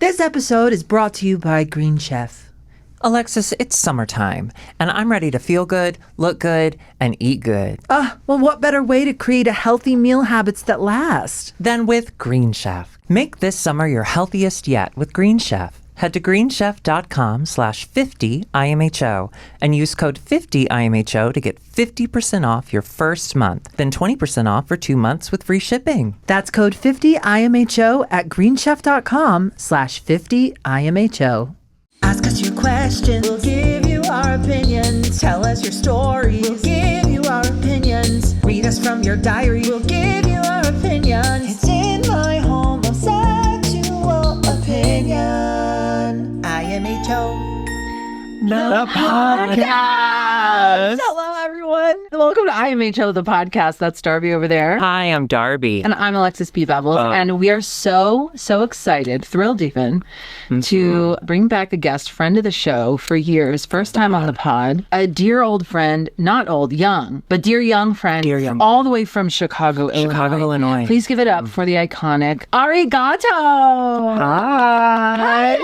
This episode is brought to you by Green Chef. Alexis, it's summertime, and I'm ready to feel good, look good, and eat good. Well, what better way to create a healthy meal habits that last? Then with Green Chef. Make this summer your healthiest yet with Green Chef. Head to greenchef.com/50IMHO and use code 50IMHO to get 50% off your first month, then 20% off for 2 months with free shipping. That's code 50IMHO at greenchef.com/50IMHO. Ask us your questions. We'll give you our opinions. Tell us your stories. We'll give you our opinions. Read us from your diary. We'll give you our opinions. It's in my homosexual opinion. IMHO. The podcast. Hello, everyone. Welcome to IMHO, the podcast. That's Darby over there. Hi, I'm Darby. And I'm Alexis B. Bevels. And we are so excited, thrilled even, to bring back a guest friend of the show for years. First time on the pod. A dear old friend, not old, young, but dear young friend. Dear young. All the way from Chicago, Illinois. Please give it up for the iconic Ari Gato. Hi.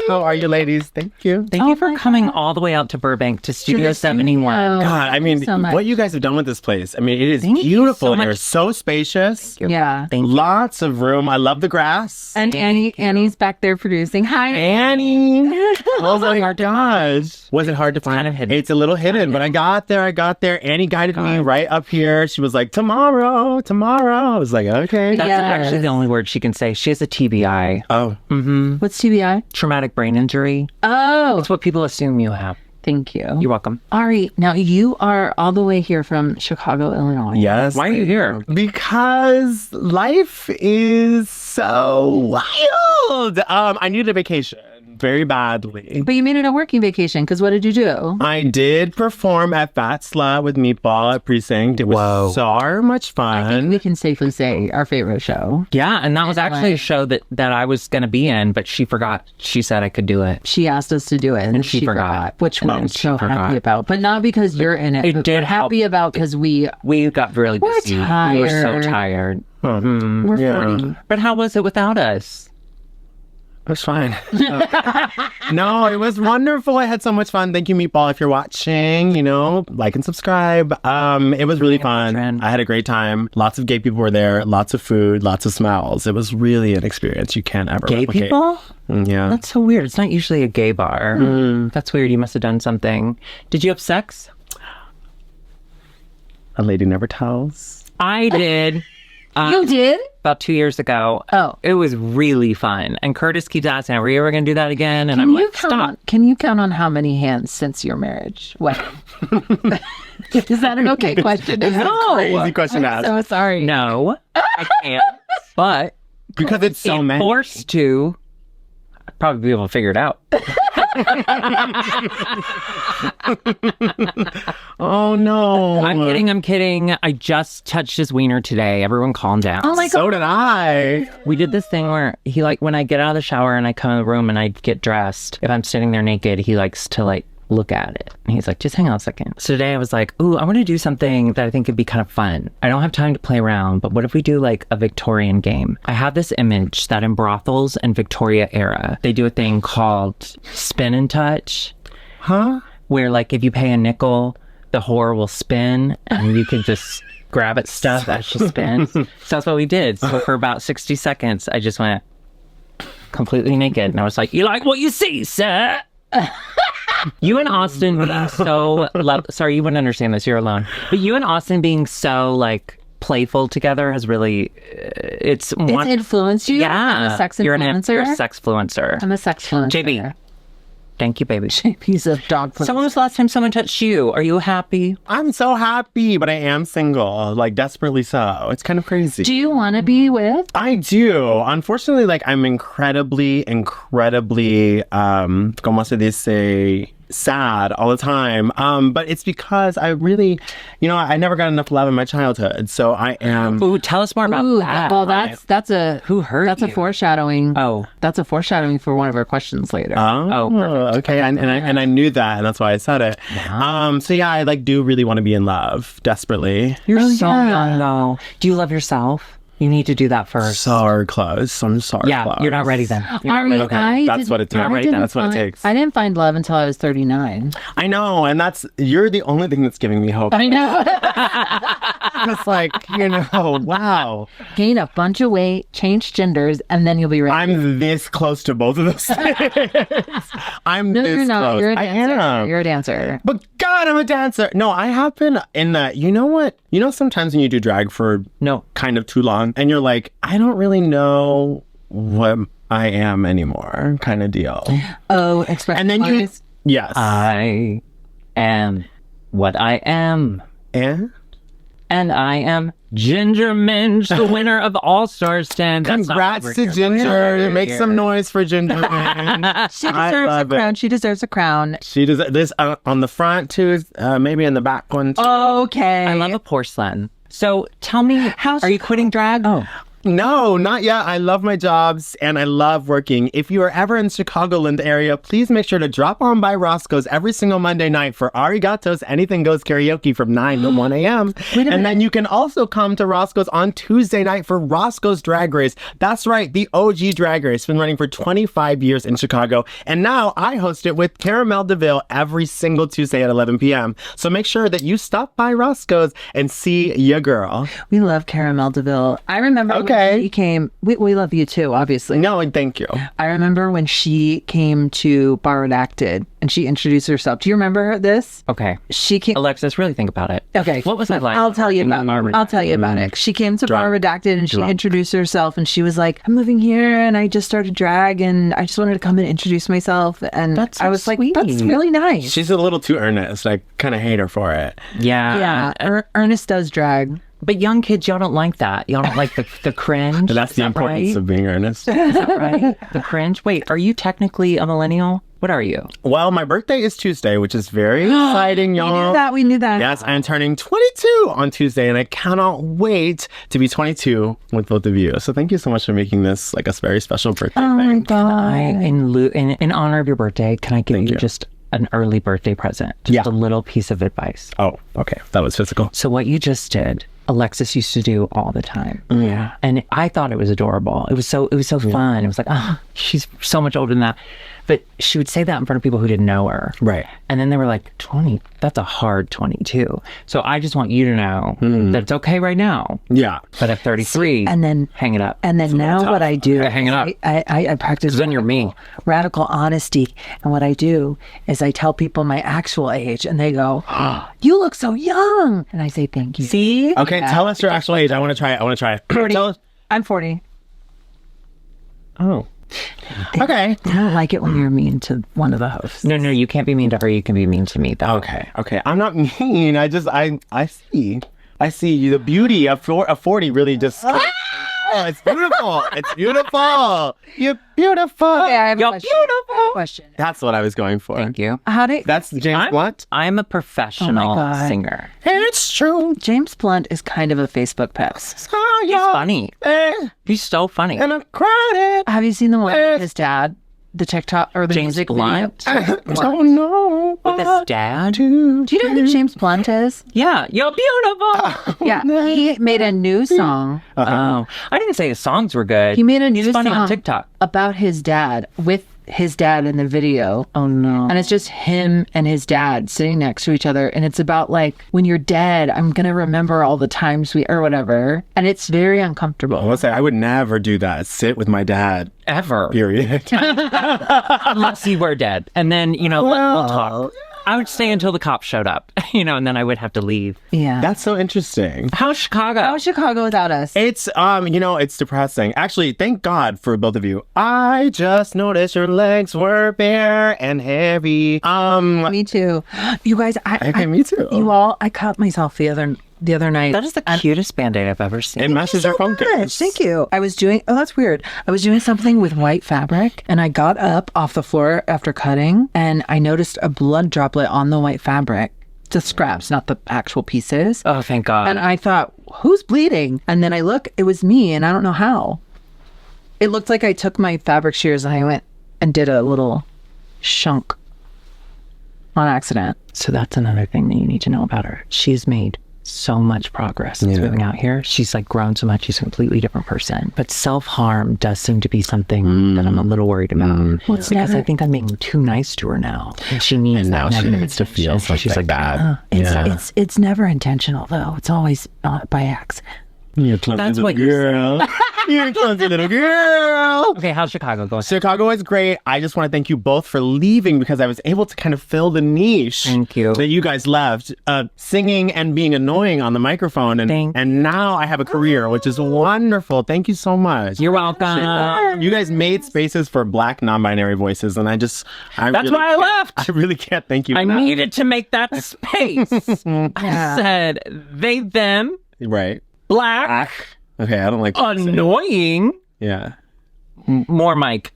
How are you, ladies? Thank you. Thank you for coming all the way out to Burbank to Studio 71. God, I mean, so what you guys have done with this place. I mean, it is Thank you beautiful. so much. They're so spacious. Yeah. Thank you. Lots of room. I love the grass. And Annie's back there producing. Hi. Annie. Oh my gosh. Was it hard to find? kind of hidden. It's a little hidden, but I got there. Annie guided me right up here. She was like, tomorrow. I was like, okay. That's actually the only word she can say. She has a TBI. Oh. What's TBI? Traumatic brain injury. Oh, That's what people assume you have. thank you. You're welcome. Ari, now you are all the way here from Chicago, Illinois. Yes. Why are you here? Because life is so wild. I needed a vacation very badly. But you made it a working vacation, because what did you do? I did perform at Fat Slut with Meatball at Precinct. It was so much I think fun. we can safely say our favorite show. Yeah, and that was actually a show that I was going to be in, but she forgot. She said I could do it. She asked us to do it, and she forgot. which And we're then so she forgot. happy about. But not because you're in it. It but did we're happy about because we got really busy. We were so tired. we're 40. But how was it without us? It was fine. No, it was wonderful. I had so much fun. Thank you, Meatball, if you're watching. Like and subscribe. It was really fun. friend. I had a great time. Lots of gay people were there. Lots of food. Lots of smells. It was really an experience you can't ever Gay replicate. people? Yeah. That's so weird. It's not usually a gay bar. That's weird. You must have done something. Did you have sex? A lady never tells. I did. You did? About 2 years ago. Oh. It was really fun. And Curtis keeps asking, are we ever going to do that again? And I'm like, stop. Can you count on how many hands since your marriage? What? Is that an okay question? Crazy question to ask. So sorry. No, I can't. But Because it's so if many. forced to, I'd probably be able to figure it out. Oh, no. I'm kidding. I just touched his wiener today. Everyone calm down. Oh my God. So did I. We did this thing where he when I get out of the shower and I come in the room and I get dressed, if I'm sitting there naked, he likes to look at it. And he's like, just hang on a second. So today I was like, ooh, I want to do something that I think could be kind of fun. I don't have time to play around, but what if we do a Victorian game? I have this image that in brothels and Victoria era, they do a thing called spin and touch. Huh? Where if you pay a nickel, the whore will spin and you can just grab at stuff as she spins. So that's what we did. So for about 60 seconds, I just went completely naked. And I was like, you like what you see, sir? You and Austin being so sorry, you wouldn't understand this. You're alone. But you and Austin being so playful together has really it's influenced you? Yeah, I'm a sex influencer. You're a sex fluencer. I'm a sex influencer. JB, thank you, baby. JB's a dog. So when was the last time someone touched you? Are you happy? I'm so happy, but I am single. Desperately so. It's kind of crazy. Do you want to be with? I do. Unfortunately, I'm incredibly, como se dice, sad all the time. But it's because I really, I never got enough love in my childhood. So I am. Ooh, tell us more about that. Well, that's a Who hurt That's you? a foreshadowing. Oh. That's a foreshadowing for one of our questions later. Oh, okay. And I knew that, and that's why I said it. Wow. So yeah, I do really want to be in love desperately. You're so yeah. young, though. Do you love yourself? You need to do that first. So close. I'm sorry. Yeah, you're not ready then. Ari, Okay, that's what it takes. I didn't That's what it find- takes. I didn't find love until I was 39. I know, and you're the only thing that's giving me hope. I know. It's like, wow. Gain a bunch of weight, change genders, and then you'll be ready. I'm this close to both of those things. I'm No, this you're not. close. You're a I dancer. am. You're a dancer. But God, I'm a dancer. No, I have been in that. You know what? Sometimes when you do drag for No. kind of too long, and you're like, I don't really know what I am anymore, kind of deal. Oh, expression. And then you, artist. yes, I am what I am. and And I am Ginger Minge, the winner of All Stars 10. That's not congrats what to we're here for. Ginger. Make some noise for Ginger. She I deserves a love it. crown. She deserves a crown. She does this on the front too, maybe in the back one too. Okay. I love a porcelain. So tell me, are you quitting drag? Oh. No, not yet. I love my jobs and I love working. If you are ever in Chicagoland area, please make sure to drop on by Roscoe's every single Monday night for Ari Gato's Anything Goes karaoke from 9 to 1 a.m. And then you can also come to Roscoe's on Tuesday night for Roscoe's Drag Race. That's right, the OG Drag Race. Been running for 25 years in Chicago. And now I host it with Caramel DeVille every single Tuesday at 11 p.m. So make sure that you stop by Roscoe's and see your girl. We love Caramel DeVille. I remember Okay. when she came. We love you too, obviously. No, and thank you. I remember when she came to Bar Redacted and she introduced herself. Do you remember this? Okay. She came. Alexis, really think about it. Okay. What was I like? I'll tell you about it. She came to Bar Redacted and she introduced herself and she was like, I'm moving here and I just started drag and I just wanted to come and introduce myself. And That's so I was like, sweet. that's really nice. She's a little too earnest. I kind of hate her for it. Yeah. yeah. Ernest does drag. But young kids, y'all don't like that. Y'all don't like the cringe. That's the Is that importance right? of being earnest. Is that right? The cringe? Wait, are you technically a millennial? What are you? Well, my birthday is Tuesday, which is very exciting, y'all. We knew that. Yes, I'm turning 22 on Tuesday, and I cannot wait to be 22 with both of you. So thank you so much for making this like a very special birthday Oh my thing. God. In honor of your birthday, can I give Thank you you. just an early birthday present? Just a little piece of advice. Oh, okay. That was physical. So what you just did, Alexis used to do all the time. Yeah. And I thought it was adorable. It was so fun. It was like, oh, she's so much older than that. But she would say that in front of people who didn't know her. Right. And then they were like, 20, that's a hard 22. So I just want you to know that it's okay right now. Yeah. But at 33, And then hang it up. And then now what I do, Okay, hang it up. I practice Then you're me. radical honesty. And what I do is I tell people my actual age and they go, oh, you look so young. And I say, thank you. See? Okay, tell us your actual age. I want to try it. 40. Tell us. I'm 40. Oh. Okay. I don't like it when you're mean to one of the hosts. No, you can't be mean to her. You can be mean to me, though. Okay. I'm not mean. I see. I see the beauty of 40 really just. Oh, it's beautiful. It's beautiful. You're beautiful. Okay, I have a You're question. I have a question. That's what I was going for. Thank you. How did That's James Blunt. I'm a professional God. singer. It's true. James Blunt is kind of a Facebook pet. Oh, He's funny. He's so funny. And I'm crying. Have you seen the one with his dad? The TikTok or the James music Blunt? video? Don't know. With his dad? Do you know who James Blunt is? Yeah, you're beautiful. Yeah, he made a new song. Oh, I didn't say his songs were good. He made a new He's funny song on TikTok. about his dad with his dad in the video. Oh no. And it's just him and his dad sitting next to each other. And it's about like, when you're dead, I'm going to remember all the times or whatever. And it's very uncomfortable. Let's say I would never do that. Sit with my dad. Ever. Period. Unless he were dead. And then, we'll talk. I would stay until the cops showed up, and then I would have to leave. Yeah. That's so interesting. How's Chicago? How's Chicago without us? It's it's depressing. Actually, thank God for both of you. I just noticed your legs were bare and heavy. Me too. You guys, Okay, me too. I cut myself the other night. That is the cutest Band-Aid I've ever seen. It matches your focus. Thank you. That's weird. I was doing something with white fabric and I got up off the floor after cutting and I noticed a blood droplet on the white fabric. The scraps, not the actual pieces. Oh, thank God. And I thought, who's bleeding? And then I look, it was me and I don't know how. It looked like I took my fabric shears and I went and did a little shunk on accident. So that's another thing that you need to know about her. She's made so much progress since moving out here. She's like grown so much. She's a completely different person. But self-harm does seem to be something that I'm a little worried about. Well, it's because I think I'm being too nice to her now. And she needs And now that she negative needs to feel attention. something like that. It's never intentional though. It's always by accident. You're clumsy That's little what you're girl. You're a clumsy little girl. Okay, how's Chicago going? Chicago is great. I just want to thank you both for leaving because I was able to kind of fill the niche Thank you. that you guys left, singing and being annoying on the microphone. And now I have a career, which is wonderful. Thank you so much. You're welcome. You guys made spaces for Black non-binary voices, and That's why I left. I really can't thank you. I enough. needed to make that space. I said they, them, Right. black, Okay, I don't like annoying. Yeah. More Mike.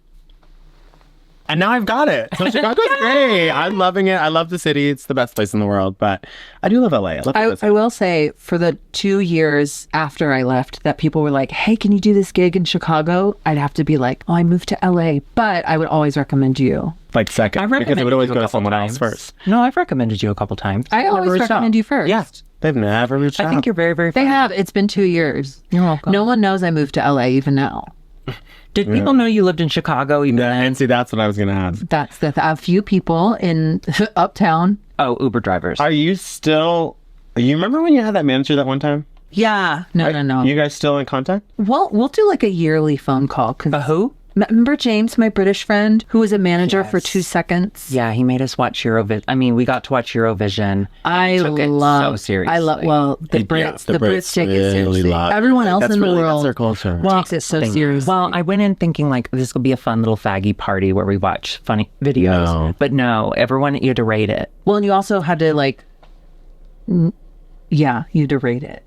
And now I've got it. So Chicago's great. I'm loving it. I love the city. It's the best place in the world. But I do love LA. I love I will say, for the 2 years after I left, that people were like, hey, can you do this gig in Chicago? I'd have to be like, oh, I moved to LA. But I would always recommend you. like second. I Because recommended they would always you a go to couple someone times. else first. No, I've recommended you a couple times. I always Never reached recommend out. you first. Yeah. They've never reached out. I think you're very, very They funny. have. It's been 2 years. You're welcome. No one knows I moved to LA even now. Did people know you lived in Chicago? Even And see, that's what I was going to ask. That's a few people in Uptown. Oh, Uber drivers. Are you still... You remember when you had that manager that one time? Yeah. No. You guys still in contact? Well, we'll do like a yearly phone call. Who? Remember James, my British friend, who was a manager for 2 seconds? Yeah, he made us watch Eurovision. I mean, we got to watch Eurovision. I Took it love. so seriously. I love. Well, the Brits, the Brits take it seriously. Everyone else in the world That's their culture. takes it so seriously. Well, I went in thinking like this will be a fun little faggy party where we watch funny videos. No. But no, everyone you had to rate it. Well, and you also had to like, yeah, you had to rate it.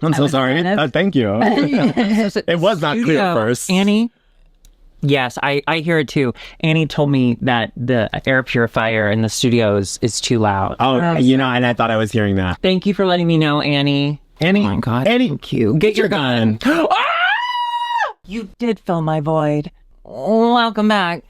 I'm so sorry. Thank you. It was not clear at first. Annie? Yes, I hear it too. Annie told me that the air purifier in the studios is too loud. Oh, you know, and I thought I was hearing that. Thank you for letting me know, Annie. Annie. Oh my God. Annie. Thank you. Get your gun. You did fill my void. Welcome back.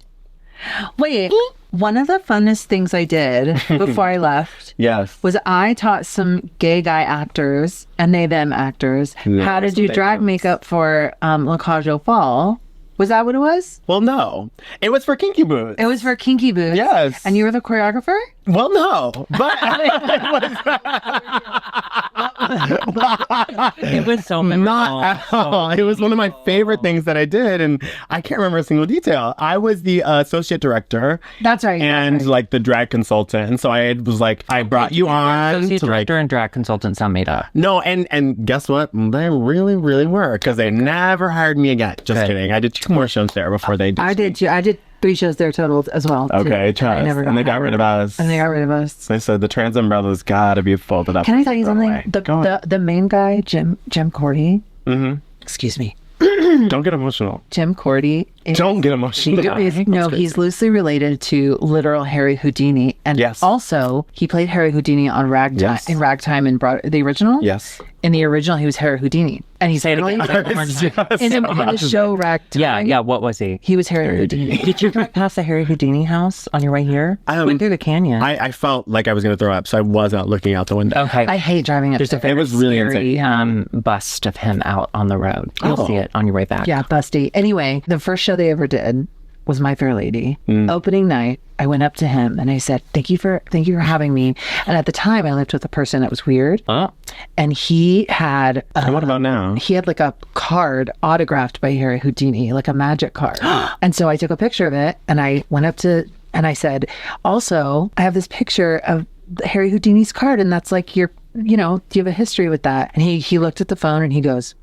Wait, one of the funnest things I did before I left Yes. was I taught some gay guy actors and them actors how to do drag makeup for La Cage aux Folles. Was that what it was? Well, no. It was for Kinky Boots. It was for Kinky Boots. Yes. And you were the choreographer? Well, no. But It was so memorable. not at all. It was one of my favorite things that I did, and I can't remember a single detail. I was the associate director. That's right. And like the drag consultant. And so I was like, I brought you on. Associate to, like, director and drag consultant sound made up. no, and guess what? They really, really were, because they never hired me again. Just Good. kidding. I did 2 more shows there before they did. I did too. I did 3 shows there total as well. too. Okay, trust. I never And they got rid of us. And they got rid of us. They said the trans umbrella's gotta be folded up. Can I tell you Throw something? away. Go on. The main guy, Jim Cordy. Excuse me. Don't get emotional. Jim Cordy. Don't get emotional. He's loosely related to literal Harry Houdini, and Yes. also he played Harry Houdini on Ragtime. Yes. In Ragtime and the original. Yes. In the original, he was Harry Houdini, and he's Say it again. in the show Ragtime. Yeah. What was he? He was Harry Houdini. Did you drive past the Harry Houdini house on your way here? Went through the canyon. I felt like I was going to throw up, so I was out looking out the window. Okay. I hate driving up There's a there. very was really scary, bust of him out on the road. You'll Oh. see it on your way back. Yeah, busty. Anyway, the first show they ever did was My Fair Lady. Opening night, I went up to him and I said, thank you for having me. And at the time, I lived with a person that was weird, Oh. and he had And what about now? he had like a card autographed by Harry Houdini, like a magic card. And so I took a picture of it and I went up to and I said, also, I have this picture of Harry Houdini's card, and that's like your, do you have a history with that? And he looked at the phone and he goes,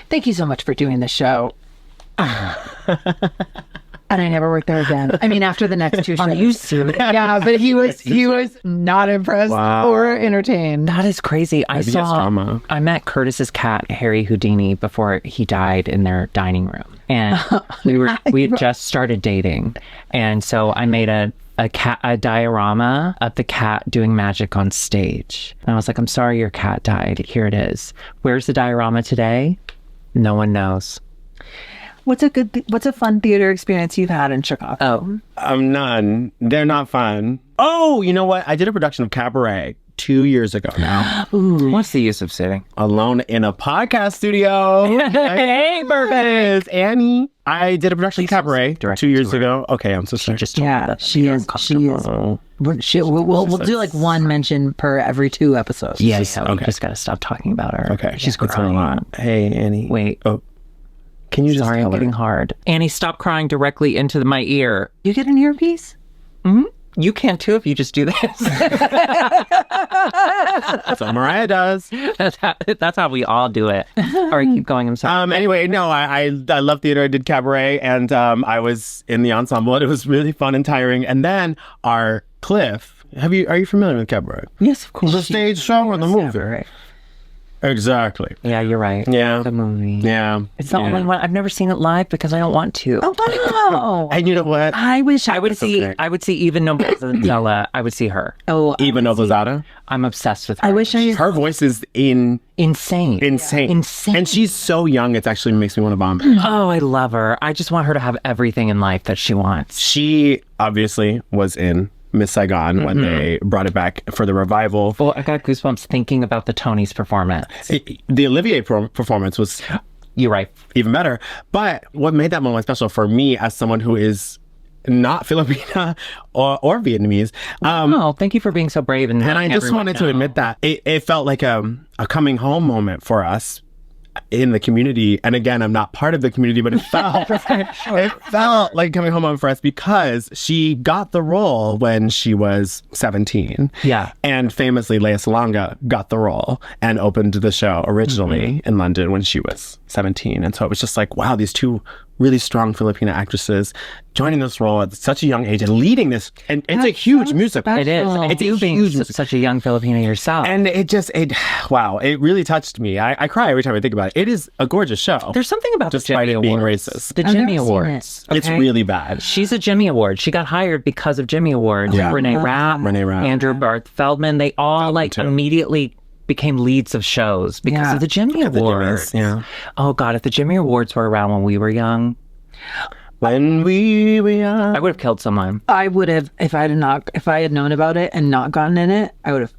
thank you so much for doing the show. And I never worked there again. I mean, after the next 2 shows. Are you serious? Yeah, but he was not impressed or entertained. That is crazy. Maybe it's trauma. I met Curtis's cat, Harry Houdini, before he died in their dining room. And we had just started dating. And so I made a diorama of the cat doing magic on stage. And I was like, I'm sorry your cat died. Here it is. Where's the diorama today? No one knows. What's a fun theater experience you've had in Chicago? Oh, None. They're not fun. Oh, you know what? I did a production of Cabaret 2 years ago now. what's the use of sitting? Alone in a podcast studio. Hey, Perfect. Annie. I did a production of Cabaret direct 2 years to her. ago. Okay, I'm so sorry. Just told me Yeah, that she you're is. She is. uncomfortable. We'll do like one mention per every 2 episodes. Yeah, Just- we okay. just gotta stop talking about her. Okay. she's It's a crying. lot. Hey, Annie. Wait. Oh. Can you just Sorry, tell I'm her? getting hard. Annie, stop crying directly into my ear. You get an earpiece? You can too if you just do this. That's what Mariah does. that's how we all do it. All right, keep going. I'm sorry. Anyway, no, I love theater. I did Cabaret, and I was in the ensemble. It was really fun and tiring. And then our Cliff. Are you familiar with Cabaret? Yes, of course. The stage show or the movie? Right. Exactly. Yeah, you're right. Yeah. The movie. Yeah. It's the only one. I've never seen it live because I don't want to. Oh wow! And you know what? I wish I would see. okay. I would see even Nobella. I would see her. Oh, Even Novazada. I'm obsessed with her. I wish I. Her voice is insane. insane. Insane. And she's so young, it actually makes me want to vomit. Oh, I love her. I just want her to have everything in life that she wants. She obviously was in Miss Saigon when they brought it back for the revival. Well, I got goosebumps thinking about the Tonys performance. The Olivier performance was You're right. even better. But what made that moment special for me as someone who is not Filipina or Vietnamese, Oh, thank you for being so brave. And and I just wanted to admit that it felt like a coming home moment for us in the community. And again, I'm not part of the community, but it felt like coming home moment for us because she got the role when she was 17. Yeah. And famously, Lea Salonga got the role and opened the show originally in London when she was 17. And so it was just like, wow, these two really strong Filipina actresses joining this role at such a young age and leading this. And it's a huge musical. It is. Oh. It's you being such a young Filipina yourself. And wow, it really touched me. I cry every time I think about it. It is a gorgeous show. There's something about the Despite Jimmy it being Awards. racist. The I've Jimmy never seen Awards. It's okay? really bad. She's a Jimmy Award. She got hired because of Jimmy Awards. Yeah. Renee Rapp, Renee Rapp. Andrew Barth Feldman. They all like too. immediately became leads of shows because Yeah. of the Jimmy The Awards. Jimmys, yeah. Oh God, if the Jimmy Awards were around when we were young, When we were young. I would have killed someone. I would have if I had known about it and not gotten in it. I would have.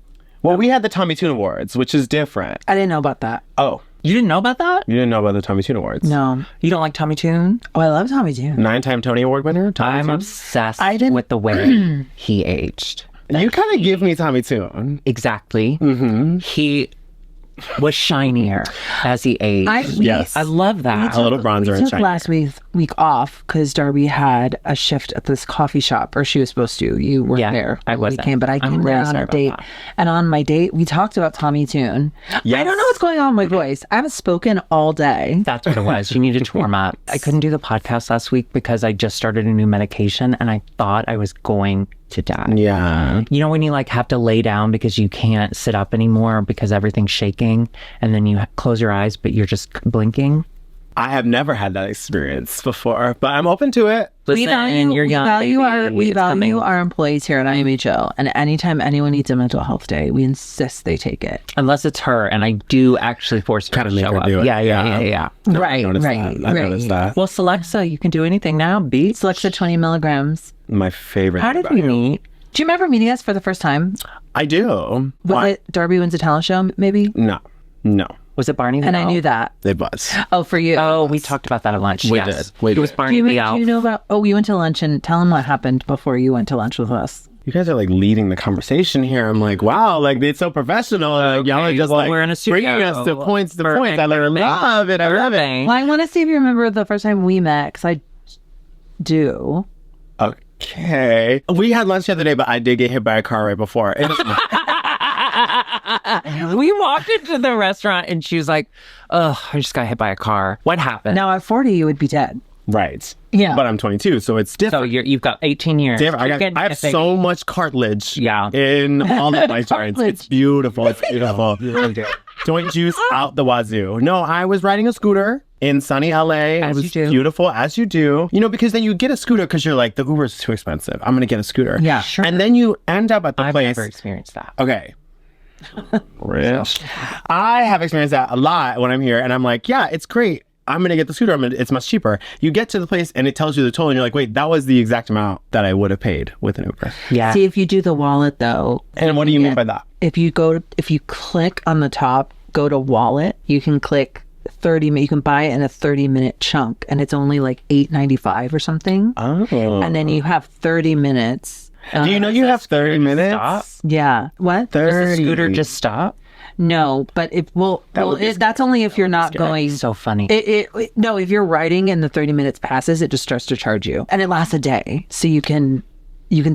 Well, we had the Tommy Tune Awards, which is different. I didn't know about that. Oh, You didn't know about that? you didn't know about the Tommy Tune Awards? No. You don't like Tommy Tune? Oh, I love Tommy Tune. 9-time Tony Award winner, Tommy I'm Tune. obsessed I didn't- with the way he aged. You kind of give me Tommy Tune. Exactly. He was shinier as he aged. Yes. I love that. A little bronzer We and took shiny. last week off because Darby had a shift at this coffee shop, or she was supposed to. You weren't Yeah, there. I when wasn't. we came, but I I'm came really there on sorry a about date. that. And on my date, we talked about Tommy Tune. Yes. I don't know what's going on with my voice. I haven't spoken all day. That's what it was. You needed to warm up. I couldn't do the podcast last week because I just started a new medication and I thought I was going to die. Yeah. You know when you like have to lay down because you can't sit up anymore because everything's shaking and then you close your eyes but you're just blinking? I have never had that experience before, but I'm open to it. Listen, you're young. We It's value coming. our employees here at IMHO, and anytime anyone needs a mental health day, we insist they take it. Unless it's her, and I do actually force her Kinda to make show her up. do it. Yeah. Yeah. Right, Noticed right, that. I right. noticed that. Well, Celexa, you can do anything now. Beats. Celexa 20 milligrams. My favorite. How thing did about we you. meet? Do you remember meeting us for the first time? I do. Was Why? it Darby Wins a Talent Show, maybe? No. Was it Barney? And I knew that. It was. Oh, for you. Oh, we talked about that at lunch. We yes. did. We It was did. Barney do the Elf. you know about? Oh, we went to lunch, and tell them what happened before you went to lunch with us. You guys are like leading the conversation here. I'm like, wow, like it's so professional. Like, y'all are just well, like we're in a studio. bringing us to points. Perfect. I love it. I love it. Perfect. Well, I want to see if you remember the first time we met, because I do. Okay. We had lunch the other day, but I did get hit by a car right before. It was We walked into the restaurant and she was like, "Oh, I just got hit by a car. What happened?" Now at 40, you would be dead. right. Yeah. But I'm 22, so it's different. So you've got 18 years. Different. I have so much cartilage Yeah. in all of my joints. It's beautiful. It's beautiful. Joint juice out the wazoo. No, I was riding a scooter in sunny LA. As it was you do. beautiful, as you do. You know, because then you get a scooter because you're like, the Uber's too expensive. I'm going to get a scooter. Yeah, sure. And then you end up at the I've place. never experienced that. Okay. Real. I have experienced that a lot when I'm here, and I'm like, yeah, it's great. I'm going to get the scooter. It's much cheaper. You get to the place and it tells you the total and you're like, wait, that was the exact amount that I would have paid with an Uber. Yeah. See, if you do the wallet though. And what do you mean by that? If you click on the top, go to wallet, you can click 30 you can buy it in a 30-minute chunk and it's only like $8.95 or something. Oh. And then you have 30 minutes. Do you know you have 30 minutes? Stop? Yeah. What? 30. Does the scooter just stop? No, but that's only if you're not going. So funny. No, if you're riding and the 30 minutes passes, it just starts to charge you, and it lasts a day, so you can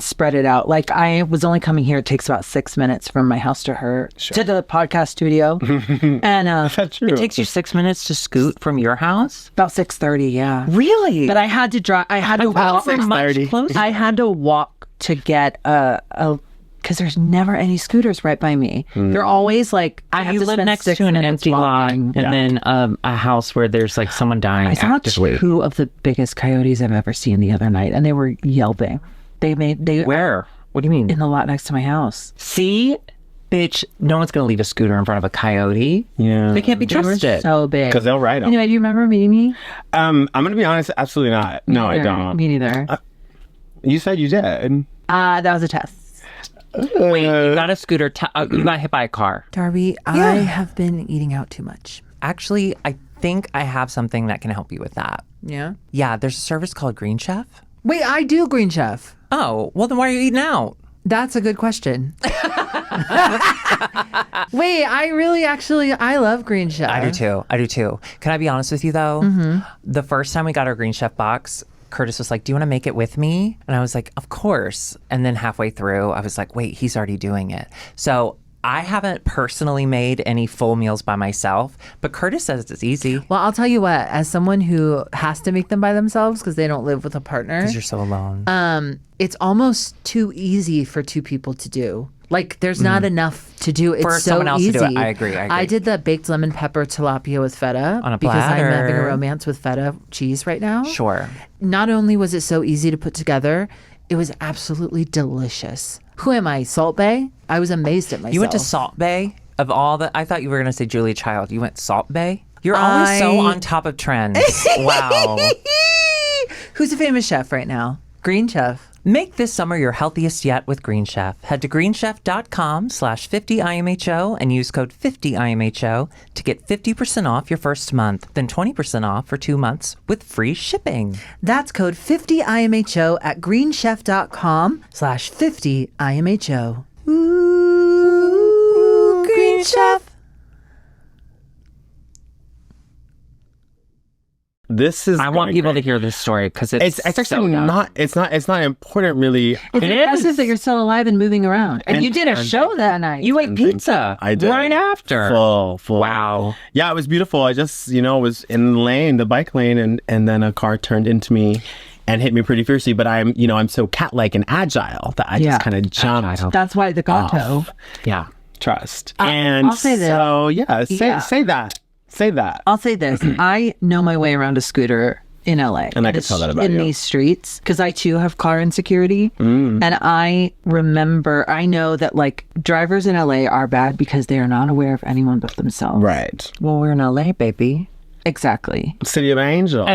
spread it out. Like I was only coming here; it takes about 6 minutes from my house to to the podcast studio, and That's true. It takes you 6 minutes to scoot from your house? about 6:30. Yeah, Really? but I had to drive. I had to walk. 6:30. I had to walk to get because there's never any scooters right by me. They're always like I have you to live spend next 6 to an minutes empty lot walking. and then a house where there's like someone dying I saw actively. 2 of the biggest coyotes I've ever seen the other night, and they were yelping. They Where? What do you mean? in the lot next to my house. See? Bitch, no one's going to leave a scooter in front of a coyote. Yeah. They can't be They were trusted. so big. Because they'll ride them. Anyway, do you remember meeting me? I'm going to be honest, absolutely not. No, I Neither. don't. Me neither. You said you did. That was a test. Wait, you got a scooter. You got hit by a car. Darby, I have been eating out too much. Actually, I think I have something that can help you with that. Yeah. Yeah, there's a service called Green Chef. Wait, I do Green Chef. Oh, well then why are you eating out? That's a good question. Wait, I love Green Chef. I do too. Can I be honest with you though? Mm-hmm. The first time we got our Green Chef box, Curtis was like, do you want to make it with me? And I was like, of course. And then halfway through, I was like, wait, he's already doing it. So I haven't personally made any full meals by myself, but Curtis says it's easy. Well, I'll tell you what, as someone who has to make them by themselves because they don't live with a partner, Because you're so alone. it's almost too easy for 2 people to do. Like, there's not enough to do. It's For so someone else easy. to do it. I agree. I did the baked lemon pepper tilapia with feta On a because I'm having a platter. romance with feta cheese right now. Sure. Not only was it so easy to put together, it was absolutely delicious. Who am I, Salt Bay? I was amazed at myself. You went to Salt Bay? Of all the, I thought you were going to say Julia Child. You went Salt Bay? You're always so on top of trends. Wow. Who's a famous chef right now? Green Chef. Make this summer your healthiest yet with Green Chef. Head to greenchef.com/50IMHO and use code 50IMHO to get 50% off your first month, then 20% off for 2 months with free shipping. That's code 50IMHO at greenchef.com/50IMHO. Ooh, Green Chef. This is. I want going people great. to hear this story because it's It's actually so dumb. not. It's not important, really. It's It impressive is. that you're still alive and moving around. And you did a show that night. You ate pizza. I did. Right after. Full. Wow. Yeah, it was beautiful. I just, was in the bike lane, and then a car turned into me and hit me pretty fiercely. But I'm so cat-like and agile that I Yeah. just kind of jumped. Agile. That's why the gato. Yeah. Trust. And I'll say this. So yeah, Yeah. say that. Say that. I'll say this. I know my way around a scooter in LA. And I could tell that about in you. these streets because I too have car insecurity. And I know that like drivers in LA are bad because they are not aware of anyone but themselves. Right. Well, we're in LA, baby. Exactly. City of Angels.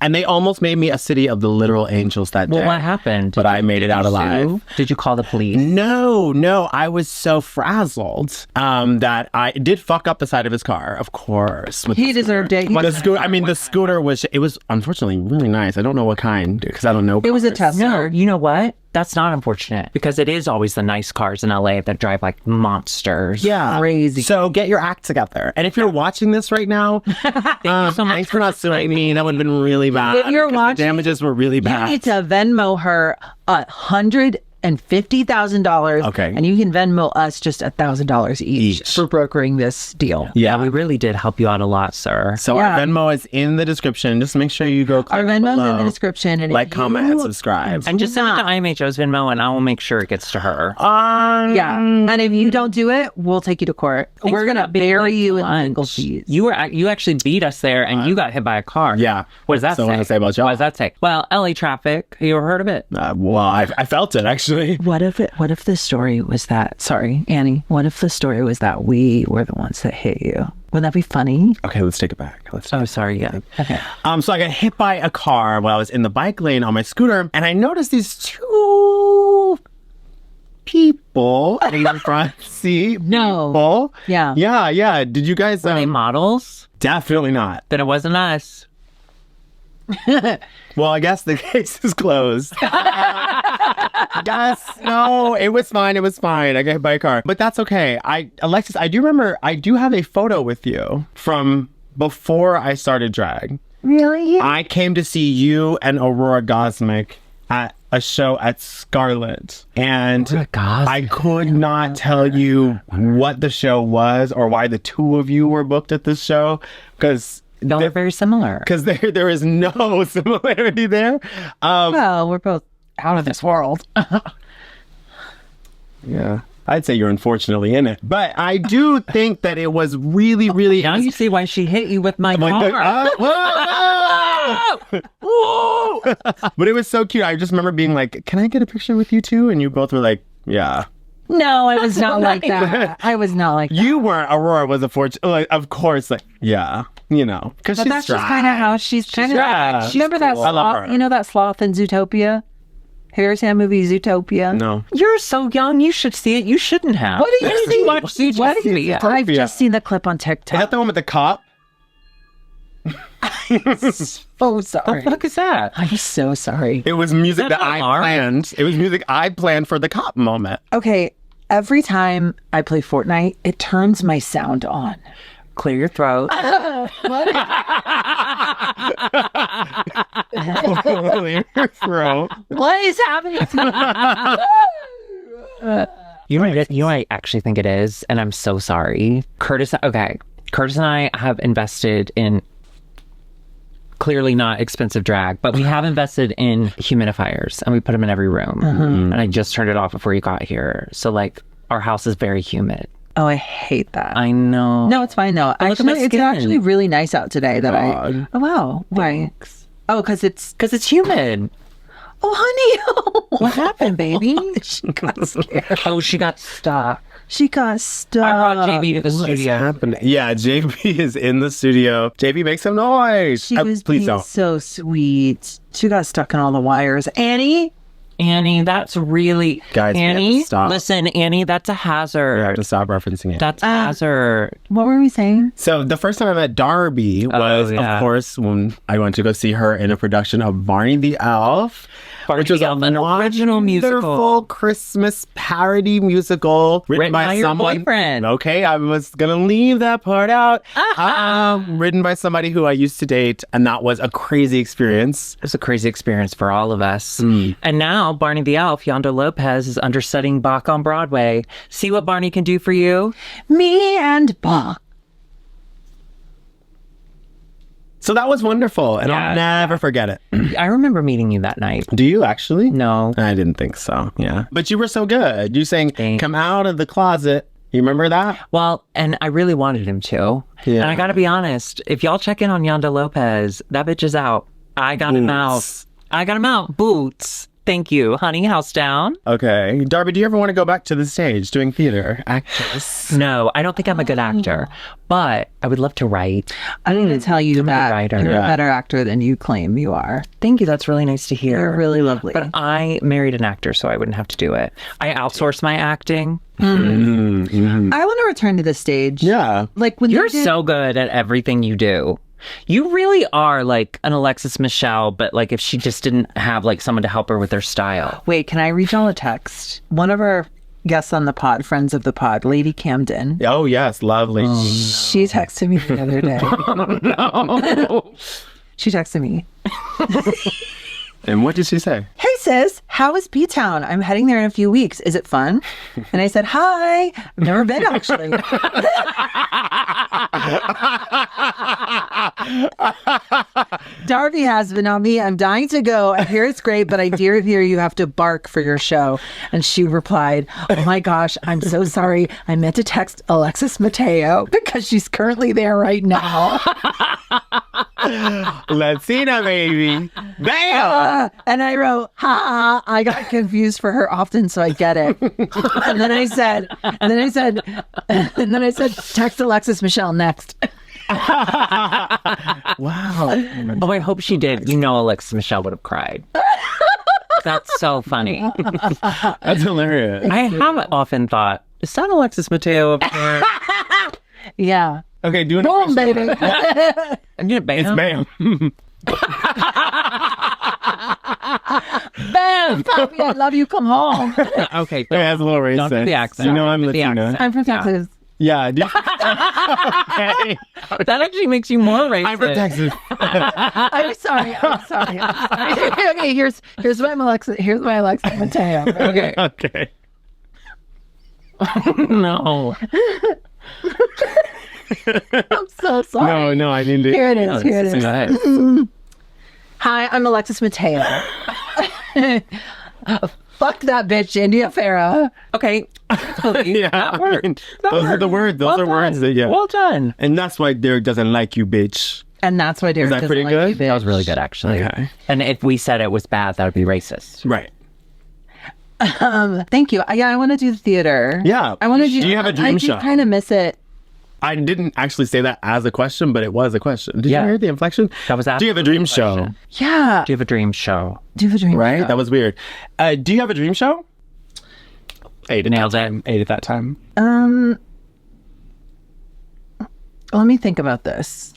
And they almost made me a city of the literal angels that day. Well, what happened? But I made it out alive. Did you call the police? No. I was so frazzled that I did fuck up the side of his car, of course. He deserved it. The scooter was unfortunately really nice. I don't know what kind because I don't know. It was a cars. Tesla. No, you know what? That's not unfortunate because it is always the nice cars in LA that drive like monsters. Yeah. Crazy. So get your act together. And if you're watching this right now, Thank you so much. thanks for not suing me. That would have been really bad. If you're 'cause the watching, damages were really You bad. need to Venmo her $150,000. Okay. And you can Venmo us just $1,000 each for brokering this deal. Yeah, we really did help you out a lot, sir. So Yeah. our Venmo is in the description. Just make sure you go Our click Venmo's below, in the description. And like, if comment, you- and subscribe. And just send it to IMHO's Venmo and I will make sure it gets to her. Yeah. And if you don't do it, we'll take you to court. We're going to bury you in legal fees. You actually beat us there and you got hit by a car. Yeah. What does that So say? what does it say about y'all? What does that say? Well, LA traffic. You ever heard of it? Well, I felt it actually. actually. What if the story was that, sorry, Annie, what if the story was that we were the ones that hit you? Wouldn't that be funny? Okay, let's take it back. Oh, sorry. Yeah. Okay. So I got hit by a car while I was in the bike lane on my scooter, and I noticed these two people in the front seat. No. People. Yeah. Yeah. Did you guys? Are they models? Definitely not. Then it wasn't us. Well, I guess the case is closed. Yes, no, it was fine. I got hit by a car, but that's okay. Alexis, I do remember. I do have a photo with you from before I started drag. Really? I came to see you and Aurora Gosmic at a show at Scarlet, and Aurora Gosmic. I could not tell you what the show was or why the two of you were booked at this show because Y'all are very similar. because there is no similarity there. Well, we're both out of this world. Yeah, I'd say you're unfortunately in it, but I do think that it was really, really. Now you see why she hit you with my Like, car. whoa! But it was so cute. I just remember being like, "Can I get a picture with you too?" And you both were like, "Yeah." No, I was not like that. I was not like that. You weren't. Aurora was a fortune. Like, of course, like, yeah, you know, because But she's that's just drag. kind of how she's kind of. Yeah. Remember that I love sloth? her. You know that sloth in Zootopia? Have you ever seen that movie Zootopia? No. You're so young. You should see it. You shouldn't have. What do you see? Watch Zootopia. What do you? I've just seen the clip on Is TikTok. that the one with the cop? So sorry. What the fuck is that? I'm so sorry. It was music Is that that I Lamar? planned. It was music I planned for the cop moment. Okay, every time I play Fortnite, it turns my sound on. Clear your throat. Your throat. What is happening? You know what I actually think it is, and I'm so sorry. Curtis and I have invested in clearly not expensive drag, but we have invested in humidifiers, and we put them in every room. And I just turned it off before you got here. So, like, our house is very humid. Oh, I hate that. I know. No, it's fine though. look at my Actually, it's skin. actually really nice out today. That God. Oh wow, why? Oh, because it's. Because it's humid. Oh, honey, What happened, baby? she got scared. Oh, she got stuck. She got stuck. I brought JB to the studio. Happened. Yeah, JB is in the studio. JB, make some noise. She was Please being don't. so sweet. She got stuck in all the wires. Annie, that's really... Guys, we have to Annie, stop. listen, Annie, that's a hazard. We have to stop referencing it. That's a hazard. What were we saying? So the first time I met Darby was, yeah. of course, when I went to go see her in a production of Barney the Elf, Barney which was the Elf, an original musical. wonderful Christmas parody musical Written by your someone. boyfriend. Okay, I was gonna leave that part out. Written by somebody who I used to date, and that was a crazy experience. It was a crazy experience for all of us. And now Barney the Elf, Yonder Lopez, is understudying Bach on Broadway. See what Barney can do for you? Me and Bach. So that was wonderful, and I'll Yeah. never forget it. I remember meeting you that night. Do you actually? No. I didn't think so. Yeah, but you were so good. You sang Thanks. "Come Out of the Closet." You remember that? Well, and I really wanted him to. Yeah. And I gotta be honest, if y'all check in on Yonder Lopez, that bitch is out. I got him out. Boots. I got him out. Boots. Thank you, honey. House down. Okay, Darby, do you ever want to go back to the stage doing theater? Actress. No, I don't think I'm a good actor, but I would love to write. I need to tell you that writer. you're Yeah. a better actor than you claim you are. Thank you. That's really nice to hear. You're really lovely. But I married an actor, so I wouldn't have to do it. I outsource my acting. I want to return to the stage. Yeah. Like when You're they did- so good at everything you do. You really are like an Alexis Michelle, but like if she just didn't have like someone to help her with her style. Wait, can I read y'all a text? One of our guests on the pod, friends of the pod, Lady Camden. Oh yes, lovely. She texted me the other day. No. She texted me. And what did she say? Hey sis, how is B-Town? I'm heading there in a few weeks. Is it fun? And I said, hi. I've never been actually. Darby has been on me. I'm dying to go. I hear it's great, but I do hear you have to bark for your show. And she replied, oh my gosh, I'm so sorry. I meant to text Alexis Mateo because she's currently there right now. Latina baby. Bam! And I wrote, ha, I got confused for her often, so I get it. and then I said, text Alexis Michelle next. Wow. Oh, I hope she did. You know, Alexis Michelle would have cried. That's so funny. That's hilarious. I have often thought, is that Alexis Mateo up there? Yeah. Okay, do an Boom, baby. I'm gonna bam. It's Bam. Bam. Poppy, I love you. Come home. Okay. It has a little racist. Don't do the accent. You know I'm The Latina. accent. I'm from Texas. Yeah. Okay. That actually makes you more racist. I'm from Texas. I'm sorry. Okay, here's my Alexis. Here's my Alexis Mateo. Okay. Okay. No. I'm so sorry. No, I need to. Here it is. Here it is. Go ahead. Hi, I'm Alexis Mateo. Fuck that bitch, India Farah. Okay. Yeah. That worked. That Those are worked. the words. Those Well are words that, yeah. Well done. And that's why Derek doesn't like you, bitch. And that's why Derek that doesn't pretty like good? you, bitch. That was really good, actually. Okay. And if we said it was bad, that would be racist. Right. Thank you. I want to do the theater. Yeah. I want to do. Do you have a dream I show? do kind of miss it. I didn't actually say that as a question, but it was a question. Did Yeah. you hear the inflection? That was Do you have a dream show? question. Yeah. Do you have a dream show? Do the dream. Right? That was weird. Do you have a dream show? 8 at Nailed that it. time. 8 at that time. Let me think about this.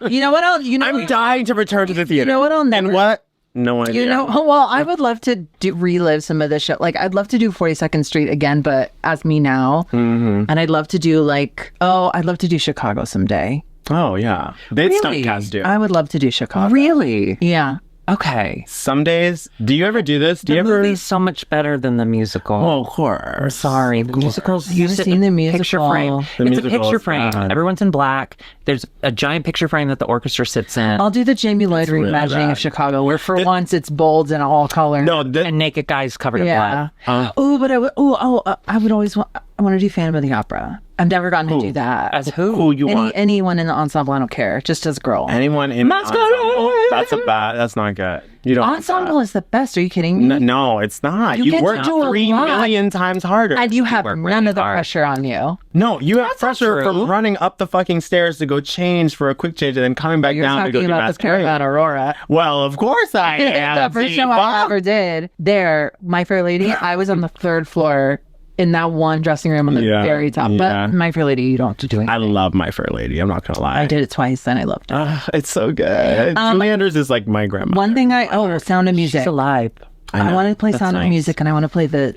You know what? I'm dying to return to the theater. You know what? I'll never. And what? No idea. You know, well, I would love to relive some of the show. Like, I'd love to do 42nd Street again, but as me now. Mm-hmm. And I'd love to do I'd love to do Chicago someday. Oh, yeah. They'd Really? stuntcast you. I would love to do Chicago. Really? Yeah. Okay. Some days. Do you ever do this? Do you The ever? movie's so much better than the musical. Oh, of course. Sorry, the musicals. You never sit seen in the a picture musical. frame. The It's a musical picture is frame. bad. Everyone's in black. There's a giant picture frame that the orchestra sits in, I'll do the Jamie Lloyd really reimagining bad. of Chicago, where for once it's bold and all color. No, and naked guys covered in Yeah. blood. But I would always want. I want to do Phantom of the Opera. I've never gotten to do that. As who? who you want? Anyone in the ensemble, I don't care. Just as a girl. Anyone in ensemble? That's not good. You don't. Ensemble is the best. Are you kidding me? No, it's not. You You get to work do a 3 lot. million times harder. And you have work none really of the hard. pressure on you. No, you have not pressure true. from running up the fucking stairs to go change for a quick change and then coming back You're down to go talking do about the masquerade. Caravan Aurora. Well, of course I am. The first show I ever did there, My Fair Lady, I was on the 3rd floor in that one dressing room on the Yeah, very top. yeah. But My Fair Lady, you don't have to do it. I love My Fair Lady. I'm not gonna lie. I did it twice and I loved it. It's so good. Julie Andrews is like my grandma. One thing Sound of Music. She's alive. I want to play Sound of nice. Music and I want to play the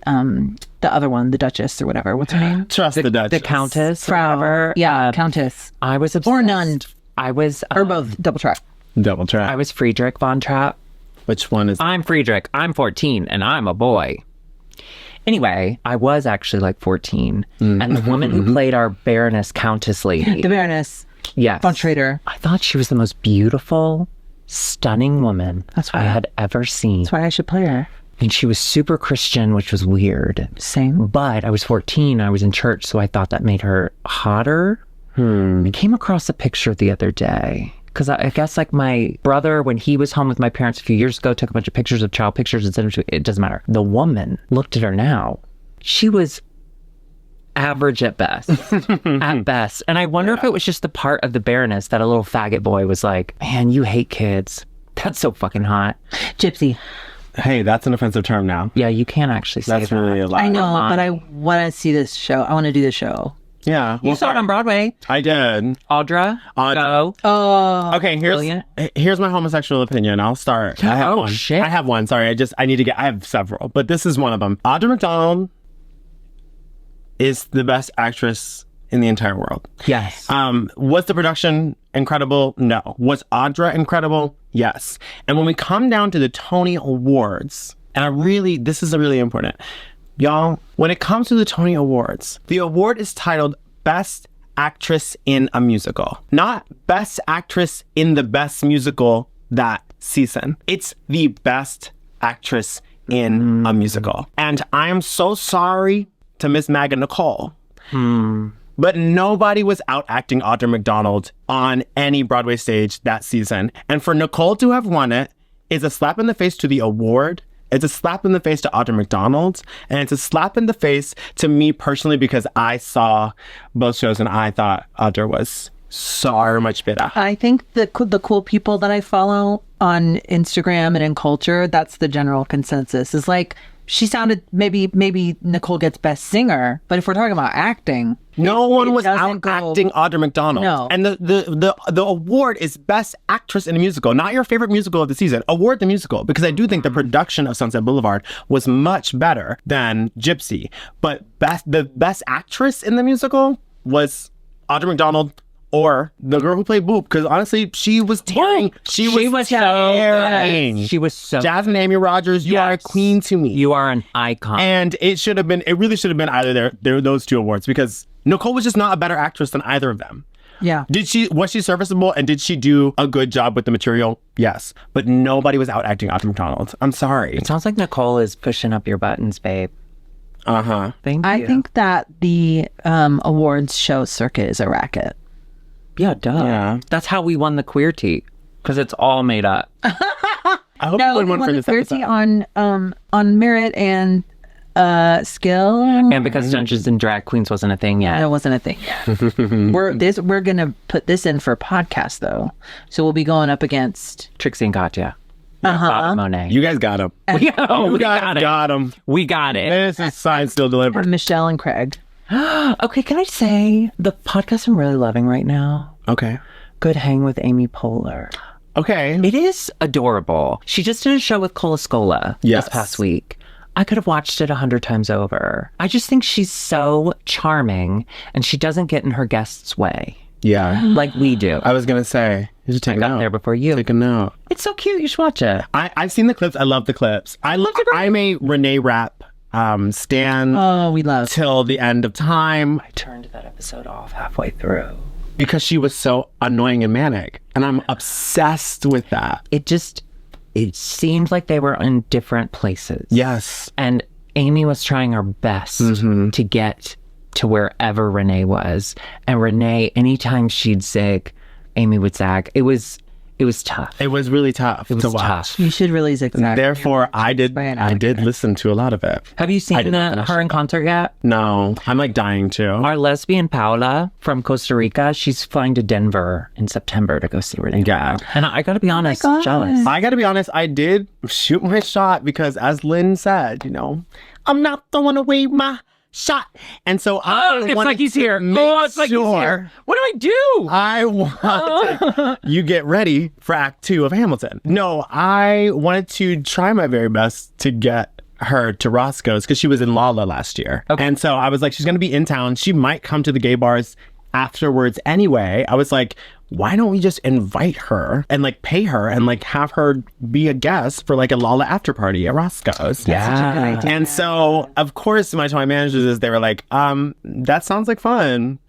other one, the Duchess or whatever. What's her name? Trust the Dutch. The Countess. Frau. whatever. Yeah, Countess. I was obsessed. Or none. I was. Or both. Double track. Double track. I was Friedrich von Trapp. Which one is? I'm Friedrich. I'm 14 and I'm a boy. Anyway, I was actually like 14. And the woman who played our Baroness Countess lady. The Baroness Yes. von Trader. I thought she was the most beautiful, stunning woman That's I why- had ever seen. That's why I should play her. And she was super Christian, which was weird. Same. But I was 14, I was in church, so I thought that made her hotter. I came across a picture the other day. Because I guess like my brother, when he was home with my parents a few years ago, took a bunch of pictures of child pictures and sent them to, it doesn't matter. The woman, looked at her now. She was average at best. At best. And I wonder if it was just the part of the Baroness that a little faggot boy was like, man, you hate kids. That's so fucking hot. Gypsy. Hey, that's an offensive term now. Yeah, you can't actually say That's that. really a lot. I know, but I want to see this show. I want to do the show. Yeah. You saw it on Broadway. I did. Audra, go. Oh. Okay, Brilliant. here's my homosexual opinion. I'll start. I have Oh, one. shit. I have one. Sorry, I have several, but this is one of them. Audra McDonald is the best actress in the entire world. Yes. Was the production incredible? No. Was Audra incredible? Yes. And when we come down to the Tony Awards, and this is really important. Y'all, when it comes to the Tony Awards, the award is titled Best Actress in a Musical, not Best Actress in the Best Musical that season. It's the Best Actress in a Musical. And I am so sorry to Miss Maggie Nicole. But nobody was out acting Audra McDonald on any Broadway stage that season. And for Nicole to have won it is a slap in the face to the award It's a slap in the face to Audra McDonald, and it's a slap in the face to me personally because I saw both shows and I thought Audra was so much better. I think the cool people that I follow on Instagram and in culture, that's the general consensus. Is like she sounded maybe Nicole gets best singer, but if we're talking about acting, no one was doesn't out acting Audra McDonald. No. And the award is Best Actress in a Musical, not your favorite musical of the season. Award the musical, because I do think the production of Sunset Boulevard was much better than Gypsy. But the Best Actress in the musical was Audra McDonald or the girl who played Boop, because honestly, she was tearing. She was tearing. She was so. Jasmine Amy Rogers, you are a queen to me. You are an icon. And it really should have been either those two awards, because Nicole was just not a better actress than either of them. yeah. Was she serviceable and did she do a good job with the material? Yes. But nobody was out acting Audra McDonald. I'm sorry. It sounds like Nicole is pushing up your buttons, babe. Uh-huh. Thank you. I think that the awards show circuit is a racket. Yeah, duh. Yeah. That's how we won the queer tea, because it's all made up. I hope you No, win one for this episode. on merit and skill. And because Dungeons and Drag Queens wasn't a thing yet. That wasn't a thing yet. We're gonna put this in for podcast though, so we'll be going up against. Trixie and Katya. Bob Monet. You guys got him. we You guys got it. got him. We got it. This is sign still delivered. Michelle and Craig. Okay, can I say the podcast I'm really loving right now? Okay. Good Hang with Amy Poehler. Okay. It is adorable. She just did a show with Cola Scola Yes. this past week. I could have watched it 100 times over. I just think she's so charming, and she doesn't get in her guests' way Yeah. like we do. I was going to say, you should take a got note. there before you. Take a note. It's so cute. You should watch it. I've seen the clips. I love the clips. I'm a Renee Rapp stan Oh, we love. till the end of time I turned that episode off halfway through. because she was so annoying and manic. And I'm obsessed with that. It seemed like they were in different places. Yes. And Amy was trying her best to get to wherever Renee was. And Renee, anytime she'd zig, Amy would zag. It was tough. It was really tough It was to watch. tough. You should really zigzag. Therefore, I did listen to a lot of it. Have you seen her in concert yet? No, I'm like dying to. Our lesbian Paula from Costa Rica, she's flying to Denver in September to go see Renee. Yeah. And I gotta be honest, God. jealous. I gotta be honest, I did shoot my shot because, as Lynn said, I'm not throwing away my shot. And so I wanted he's here. to make It's like he's sure here. What do I do? I want you get ready for Act 2 of Hamilton. No, I wanted to try my very best to get her to Roscoe's because she was in Lala last year. Okay. And so I was like, she's going to be in town. She might come to the gay bars afterwards anyway. I was like, why don't we just invite her and like pay her and like have her be a guest for like a Lala after party at Roscoe's? Yeah. And so, of course, my managers is they were like, that sounds like fun.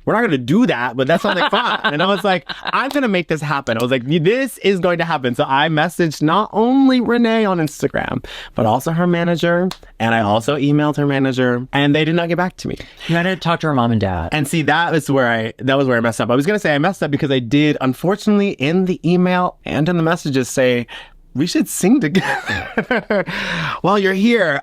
We're not going to do that, but that sounds like fun. And I was like, I'm going to make this happen. I was like, this is going to happen. So I messaged not only Renee on Instagram, but also her manager. And I also emailed her manager, and they did not get back to me. You gotta talk to her mom and dad. And see, that was where I messed up. I was going to say I messed up because I did, unfortunately, in the email and in the messages say, we should sing together while you're here.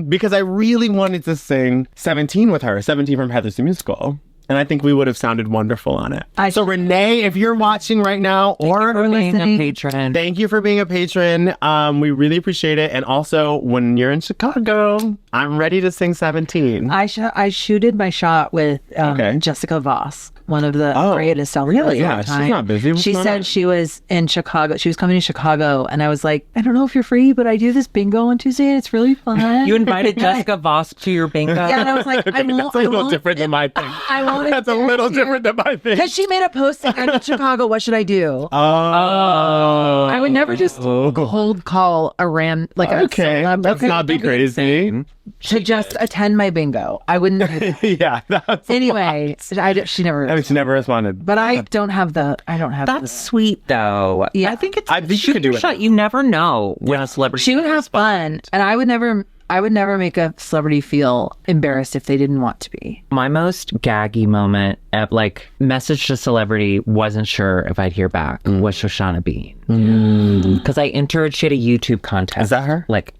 Because I really wanted to sing 17 with her, 17 from Heather's the Musical. And I think we would have sounded wonderful on it. So Renee, if you're watching right now or for being a listening. patron. thank you for being a patron. We really appreciate it. And also, when you're in Chicago, I'm ready to sing 17. I shooted my shot with Okay. Jessica Voss, one of the Oh, greatest celebrities really? of all Yeah, she's time. not busy. What's She going said on? she was in Chicago. She was coming to Chicago, and I was like, I don't know if you're free, but I do this bingo on Tuesday, and it's really fun. You invited Jessica Voss to your bingo? Yeah, and I was like, I won't. That's a little different than my thing. I won't. That's a little different than my thing. Because she made a post saying, I'm in Chicago. What should I do? Oh. I would never just cold call a Okay, let's not be crazy. to just attend my bingo. I wouldn't. Yeah, that's Anyway, she never. I mean, she never responded. But I don't have the. I don't have. That's sweet, though. Yeah. I think it's. I think you shoot could do your it. shot. You never know when a celebrity. She would have fun, and I would never. I would never make a celebrity feel embarrassed if they didn't want to be. My most gaggy moment of like message to celebrity, wasn't sure if I'd hear back, was Shoshana Bean. Because I entered, she had a YouTube contest. Is that her? Like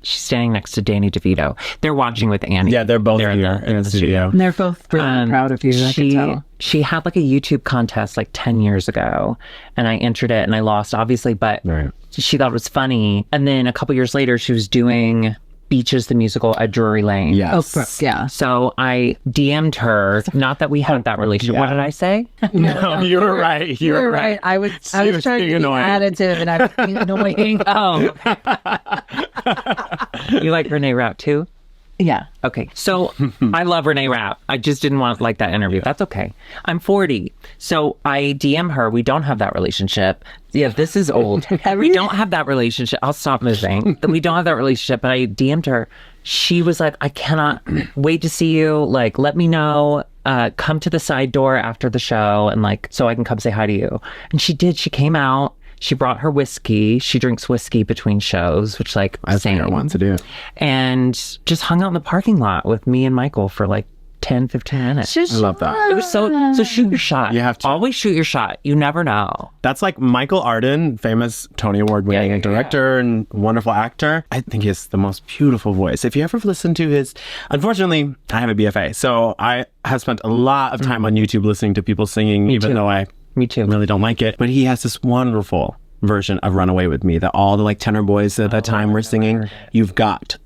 She's standing next to Danny DeVito. They're watching with Annie. Yeah, they're both here in the studio. And they're both really proud of you. I can tell. She had like a YouTube contest like 10 years ago, and I entered it and I lost, obviously, but she thought it was funny. And then a couple years later, she was doing Beaches the Musical at Drury Lane. Yes. Oh, yeah. So I DM'd her, not that we had that relationship. What did I say? No, you were right. You were right. I was trying to be additive and I was being annoying. Oh. You like Renee Rapp too? Yeah. Okay. So I love Renee Rapp. I just didn't want like that interview. That's okay. I'm 40. So I DM her. We don't have that relationship. Yeah, this is old. We don't have that relationship. I'll stop moving. We don't have that relationship. But I DM'd her. She was like, I cannot wait to see you. Like, let me know. Come to the side door after the show and like, so I can come say hi to you. And she did. She came out. She brought her whiskey. She drinks whiskey between shows, which like That's what I want to do. and just hung out in the parking lot with me and Michael for like 10, 15 minutes. I love that. It was so shoot your shot. You have to. Always shoot your shot. You never know. That's like Michael Arden, famous Tony Award winning director and wonderful actor. I think he has the most beautiful voice. If you ever listen to his, unfortunately, I have a BFA, so I have spent a lot of time on YouTube listening to people singing, even though I Me too. really don't like it. But he has this wonderful version of Runaway With Me that all the like tenor boys at that time were singing. You've got to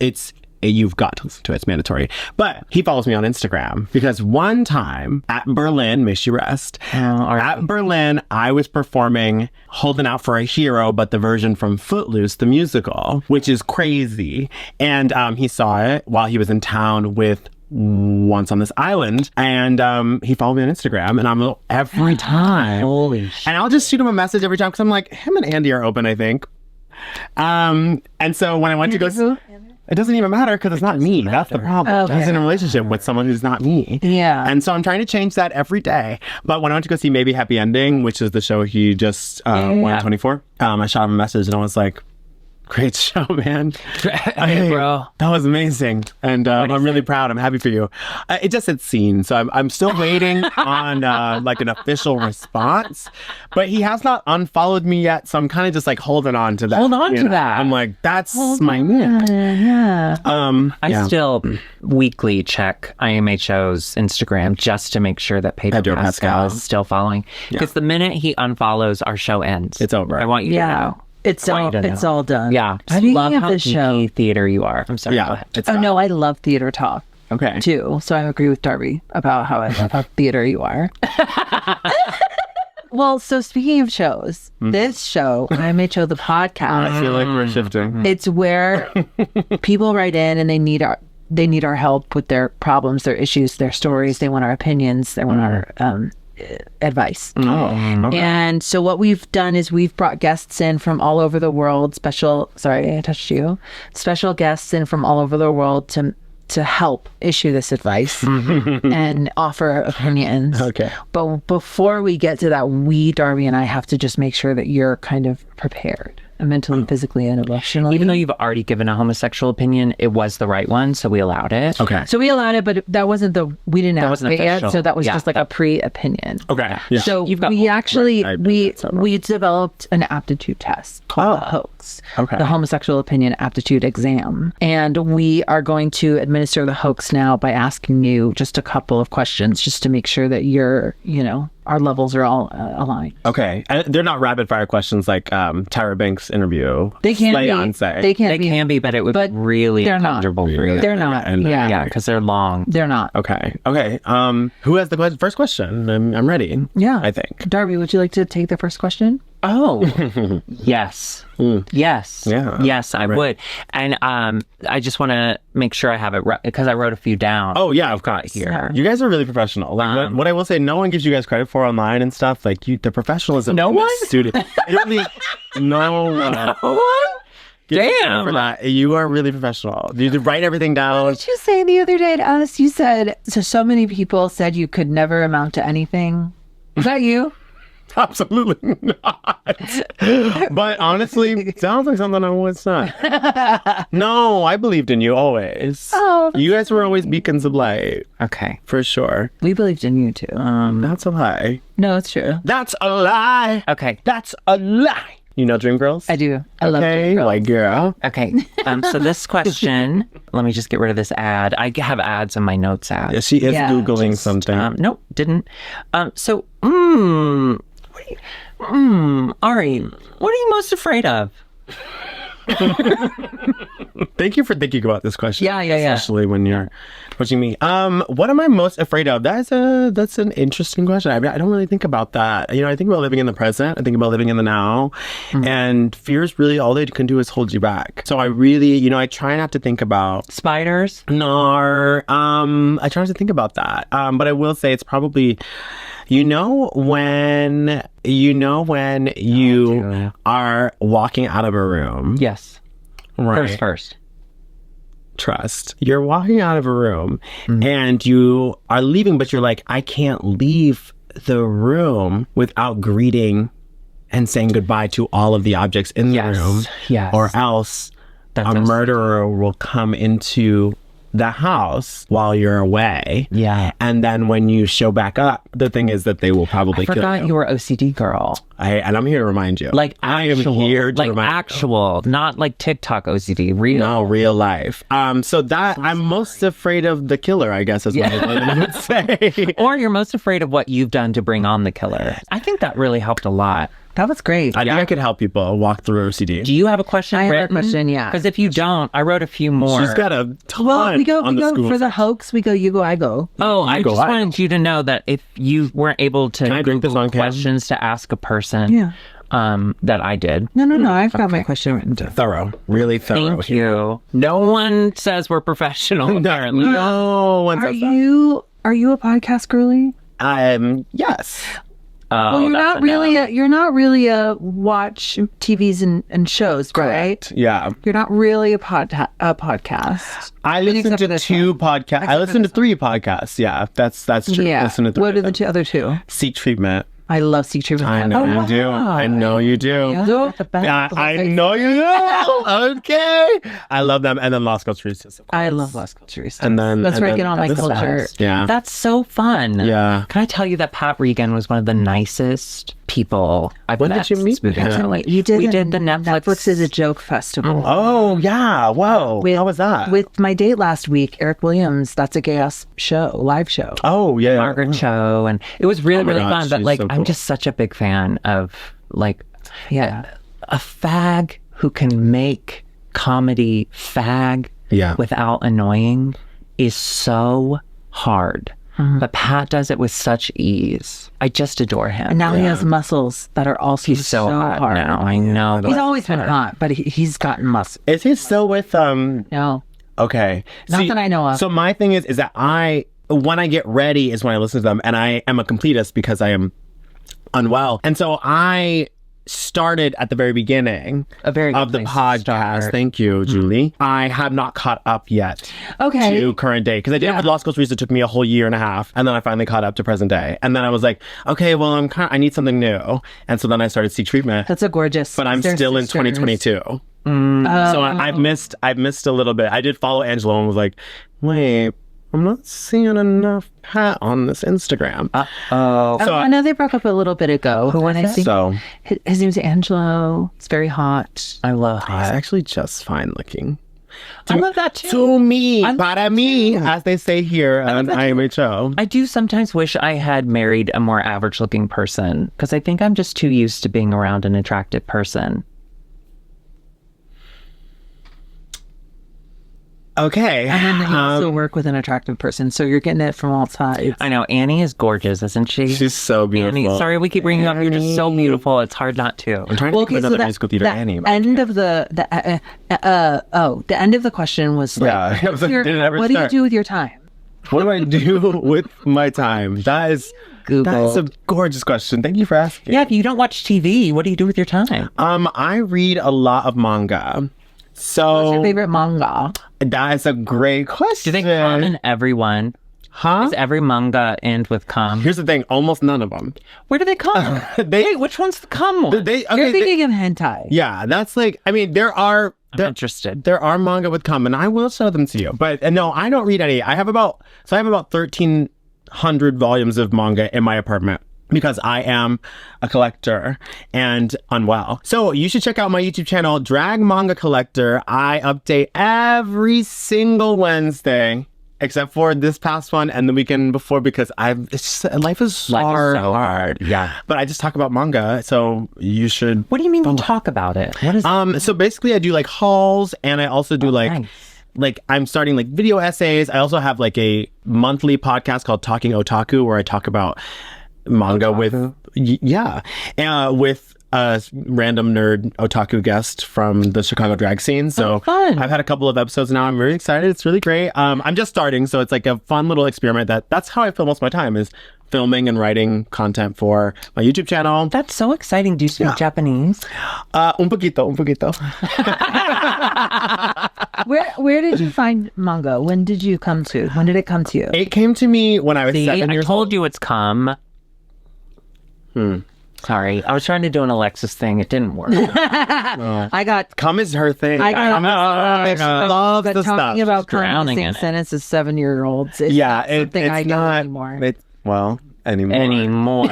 listen to it. It's mandatory. But he follows me on Instagram because one time at Berlin, may she rest, at Berlin, I was performing Holding Out for a Hero, but the version from Footloose, the musical, which is crazy. And he saw it while he was in town with Once on This Island, and he followed me on Instagram, and I'm every time, Holy shit. and I'll just shoot him a message every time because I'm like, him and Andy are open, I think. And so when I went to go, it doesn't even matter because it's not me. That's the problem. Okay. I was in a relationship with someone who's not me. Yeah. And so I'm trying to change that every day. But when I went to go see Maybe Happy Ending, which is the show he just won at 24, I shot him a message and I was like, great show, man. Hey, bro. That was amazing. And I'm really proud. I'm happy for you. It just said seen. So I'm still waiting on like an official response. But he has not unfollowed me yet. So I'm kind of just like holding on to that. Hold on you to know? that. I'm like, that's my man. Yeah. I still weekly check IMHO's Instagram just to make sure that Pedro Pascal is still following. Because the minute he unfollows, our show ends. It's over. I want you to know. It's I want you to it's know. all done. Yeah. I Speaking love of how the show. geeky theater you are. I'm sorry. Go Yeah. ahead. It's Oh no, I love theater talk okay. too. So I agree with Darby about how I love how theater you are. Well, so speaking of shows, this show, IMHO the podcast, I feel like we're shifting. it's where people write in and they need our help with their problems, their issues, their stories. They want our opinions. They want our advice. And so what we've done is we've brought guests in from all over the world, special guests in from all over the world to help issue this advice and offer opinions. Okay. But before we get to that, Darby and I have to just make sure that you're kind of prepared mentally, physically, and emotionally. Even though you've already given a homosexual opinion, it was the right one, so we allowed it. Okay. So we allowed it, but that wasn't we didn't have wasn't it yet, official. so that was Yeah. just like a pre-opinion. Okay. Yeah. So You've got- we actually Right. we developed an aptitude test called the hoax, Okay. the homosexual opinion aptitude exam, and we are going to administer the hoax now by asking you just a couple of questions, just to make sure that our levels are all aligned. Okay. And they're not rapid fire questions like Tyra Banks' interview. They can't Slay be. Beyonce. They can't They be. can be, but it would but really they're not. uncomfortable for you. They're not. And- yeah. Yeah, because they're long. They're not. Okay. Okay. Who has the first question? I'm ready. Yeah. I think. Darby, would you like to take the first question? Oh, yes. Yes. Yeah. Yes, I would. And I just want to make sure I have it because I wrote a few down. Oh yeah, of course. Here. You guys are really professional. Like what I will say, no one gives you guys credit for online and stuff. Like the professionalism. No in the one? Studio. Really, no one. Damn. For that, you are really professional. You write everything down. What did you say the other day to us? You said, so many people said you could never amount to anything. Was that you? Absolutely not. But honestly, it sounds like something I was not. No, I believed in you always. Oh, You guys were always beacons of light, Okay. for sure. we believed in you too. That's a lie. No, it's true. That's a lie. Okay. That's a lie. You know Dreamgirls? I do. I love Okay, Dreamgirls. white girl. Okay. So this question, let me just get rid of this ad. I have ads in my notes app. Yeah, she is Yeah, Googling something. Nope, didn't. So, Ari, what are you most afraid of? Thank you for thinking about this question. Yeah. Especially when you're pushing me. What am I most afraid of? That's an interesting question. I don't really think about that. You know, I think about living in the present. I think about living in the now. And fears really all they can do is hold you back. So I really, you know, I try not to think about Spiders? no. I try not to think about that. But I will say it's probably when you are walking out of a room. Yes. Right. First. Trust. You're walking out of a room and you are leaving, but you're like, I can't leave the room without greeting and saying goodbye to all of the objects in the room. Yes. Or else That a does- murderer will come into the house while you're away. Yeah. And then when you show back up, the thing is that they will probably I forgot kill you were OCD girl. And I'm here to remind you. Like I am actual, here to like remind you. actual, not like TikTok OCD. Real. No, real life. So that I'm most afraid of the killer, I guess is what I would say. Or you're most afraid of what you've done to bring on the killer. I think that really helped a lot. That was great. I think I could help people walk through OCD. Do you have a question? I have a question, yeah. Because if you don't, I wrote a few more. She's got a ton Well, we go on the school. for the hoax. We go, you go, I go. Oh, I go just ahead. wanted you to know that if you weren't able to Can I drink this Google on cam? questions to ask a person, Yeah. that I did. No. I've got my question written down. Thorough. Really thorough. Thank you. No one says we're professional, apparently. No one Are says that. you a podcast girly? Yes. Oh, Well, that's you're not really a watch TVs and shows, right? Yeah. You're not really a podcast. I listen Except to for this 2 one. podcasts. I Except listen for to this 3 podcasts. Yeah, that's true. Yeah. Listen to 3. What are the other two? Seek treatment. I love Seek Treatment. I know you do. I know you do. Yeah, the best. I know you do. Okay. I love them. And then Las Culturistas. of course. I love Las Culturistas. And then That's and where I then get on my this culture. is- Yeah. That's so fun. Yeah. Can I tell you that Pat Regan was one of the nicest people I've When met. did you meet Smoothing him? Silly. You did We a did the Netflix is a Joke Festival. Oh, yeah. Whoa. How was that? With my date last week, Eric Williams. That's a gay ass show, live show. Oh, yeah. Margaret Cho, and it was really, my really God, fun. But she's like, so I'm cool. just such a big fan of like Yeah. a fag who can make comedy fag Yeah. without annoying is so hard. But Pat does it with such ease. I just adore him. And now he has muscles that are also he's so hot hard. now. I know. He's always been hot, but he's gotten muscles. Is he still with No. Okay. Not that I know of. So my thing is that when I get ready is when I listen to them, and I am a completist because I am unwell. And so I started at the very beginning A very of good the place to podcast. start. Thank you, Julie. I have not caught up yet Okay. to current day because I did it with Las Culturistas. It took me a whole year and a half, and then I finally caught up to present day. And then I was like, okay, well, I need something new, and so then I started Seek Treatment. That's a gorgeous. But I'm they're still in sisters. 2022. So I've missed a little bit. I did follow Angelo and was like, wait, I'm not seeing enough Pat on this Instagram. So I know they broke up a little bit ago. Who was that? So his name's Angelo. It's very hot. I love I actually just fine looking. I love that too. To me, I love para me, as they say here on IMHO. I do sometimes wish I had married a more average looking person because I think I'm just too used to being around an attractive person. Okay. And then you also work with an attractive person, so you're getting it from all sides. I know Annie is gorgeous, isn't she? She's so beautiful. Annie, sorry we keep bringing you up. You're just so beautiful. It's hard not to. I'm trying to think of another musical theater Annie. end of the end of the question was like, Yeah. I was like, did it ever what do you start? do with your time? What do I do with my time? That's a gorgeous question. Thank you for asking. Yeah, if you don't watch TV, what do you do with your time? I read a lot of manga. So What's your favorite manga? that is a great question. Do they come in everyone? Huh? Does every manga end with cum? Here's the thing, almost none of them. Where do they come? Wait, which one's the cum one? You're thinking of hentai. Yeah, that's like, I mean, there are interested. There are manga with cum, and I will show them to you. But no, I don't read any. I have about 1,300 volumes of manga in my apartment because I am a collector and unwell. So you should check out my YouTube channel, Drag Manga Collector. I update every single Wednesday, except for this past one and the weekend before, because life is so hard. Yeah. But I just talk about manga, so you should. What do you mean you talk about it? What is So basically I do like hauls, and I also do nice. like I'm starting like video essays. I also have like a monthly podcast called Talking Otaku, where I talk about manga with a random nerd otaku guest from the Chicago drag scene. So fun. I've had a couple of episodes now. I'm very excited. It's really great. I'm just starting, so it's like a fun little experiment. That's how I fill most of my time, is filming and writing content for my YouTube channel. That's so exciting. Do you speak Japanese? Un poquito. Where did you find manga? When did it come to you? It came to me when I was See, 7 I years told you it's come. Sorry. I was trying to do an Alexis thing. It didn't work. I got Come is her thing. I love but the stuff. talking about Drowning in conjuncing it. sentences 7-year-olds. It's Yeah, not something it's I do not anymore. Anymore.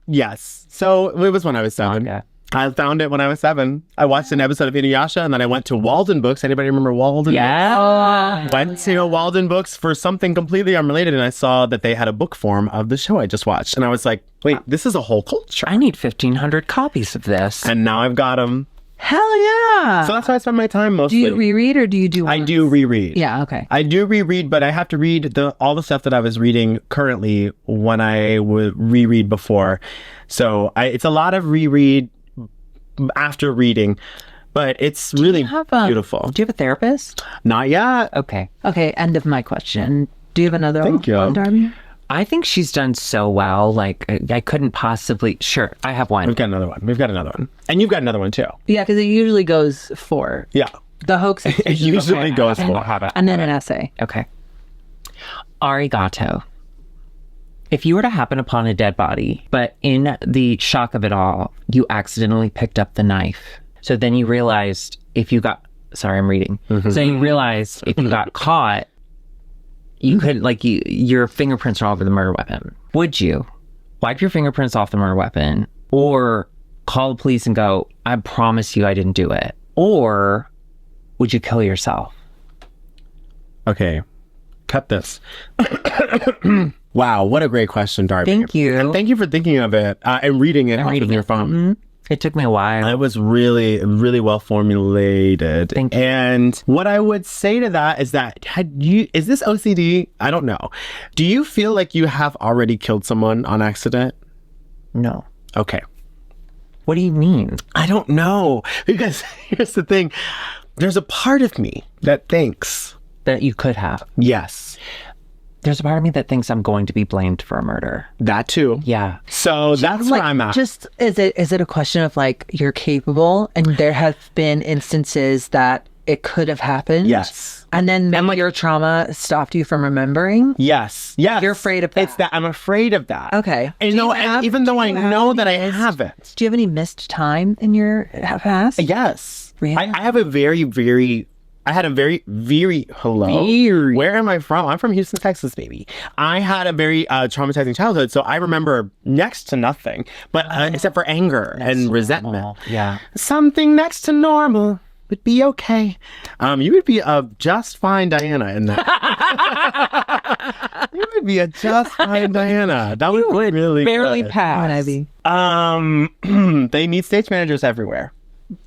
Yes. So it was when I was 7. Okay. I found it when I was 7. I watched an episode of Inuyasha, and then I went to Walden Books. Anybody remember Walden? Yeah. Went to Walden Books for something completely unrelated, and I saw that they had a book form of the show I just watched. And I was like, wait, this is a whole culture. I need 1,500 copies of this. And now I've got them. Hell yeah! So that's how I spend my time do mostly. you reread or do you do? I once? do reread. Yeah. Okay. I do reread, but I have to read all the stuff that I was reading currently when I would reread before. So it's a lot of reread after reading, but it's really beautiful. Do you have a therapist? Not yet. Okay. Okay. End of my question. Do you have another Thank you. one, Darby? I think she's done so well. Like, I couldn't possibly. Sure, I have one. We've got another one. And you've got another one too. Yeah, because it usually goes 4. Yeah. The hoax. It usually goes for. And then an essay. Okay. Ari Gato. If you were to happen upon a dead body, but in the shock of it all, you accidentally picked up the knife. So then you realized sorry, I'm reading. So you realized if you got caught, you could, your fingerprints are all over the murder weapon. Would you wipe your fingerprints off the murder weapon, or call the police and go, I promise you I didn't do it? Or would you kill yourself? Okay. Cut this. Wow, what a great question, Darby. Thank you. And thank you for thinking of it and reading it off of your phone. It took me a while. It was really, really well formulated. Thank you. And what I would say to that is that is this OCD? I don't know. Do you feel like you have already killed someone on accident? No. Okay. What do you mean? I don't know. Because here's the thing. There's a part of me that thinks That you could have. yes. There's a part of me that thinks I'm going to be blamed for a murder. That too. Yeah. So that's where I'm at. Just is it a question of you're capable, and there have been instances that it could have happened? Yes. And then maybe your trauma stopped you from remembering? Yes. Yes. You're afraid of that. It's that I'm afraid of that. Okay. And even though I know that I haven't. Do you have any missed time in your past? Yes. Really? I have a very, very hello. Very. Where am I from? I'm from Houston, Texas, baby. I had a very traumatizing childhood, so I remember next to nothing, but except for anger and resentment. Yeah. Something next to normal would be okay. You would be a just fine Diana in that. You would be a just fine Diana. That would really barely good. pass. Would I be? They need stage managers everywhere.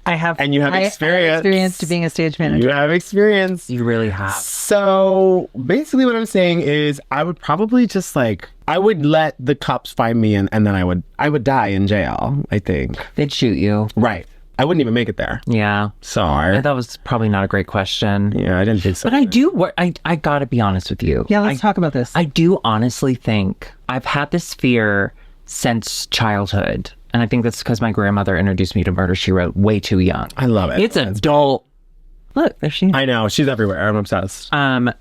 I have. And you have experience. I have experience to being a stage manager. You have experience. You really have. So basically what I'm saying is I would probably just I would let the cops find me and then I would die in jail, I think. They'd shoot you. Right. I wouldn't even make it there. Yeah. Sorry. That was probably not a great question. Yeah, I didn't think so. But I do, I gotta be honest with you. Yeah, let's talk about this. I do honestly think I've had this fear since childhood. And I think that's because my grandmother introduced me to Murder, She Wrote way too young. I love it. It's adult. Look, there she is. I know. She's everywhere. I'm obsessed.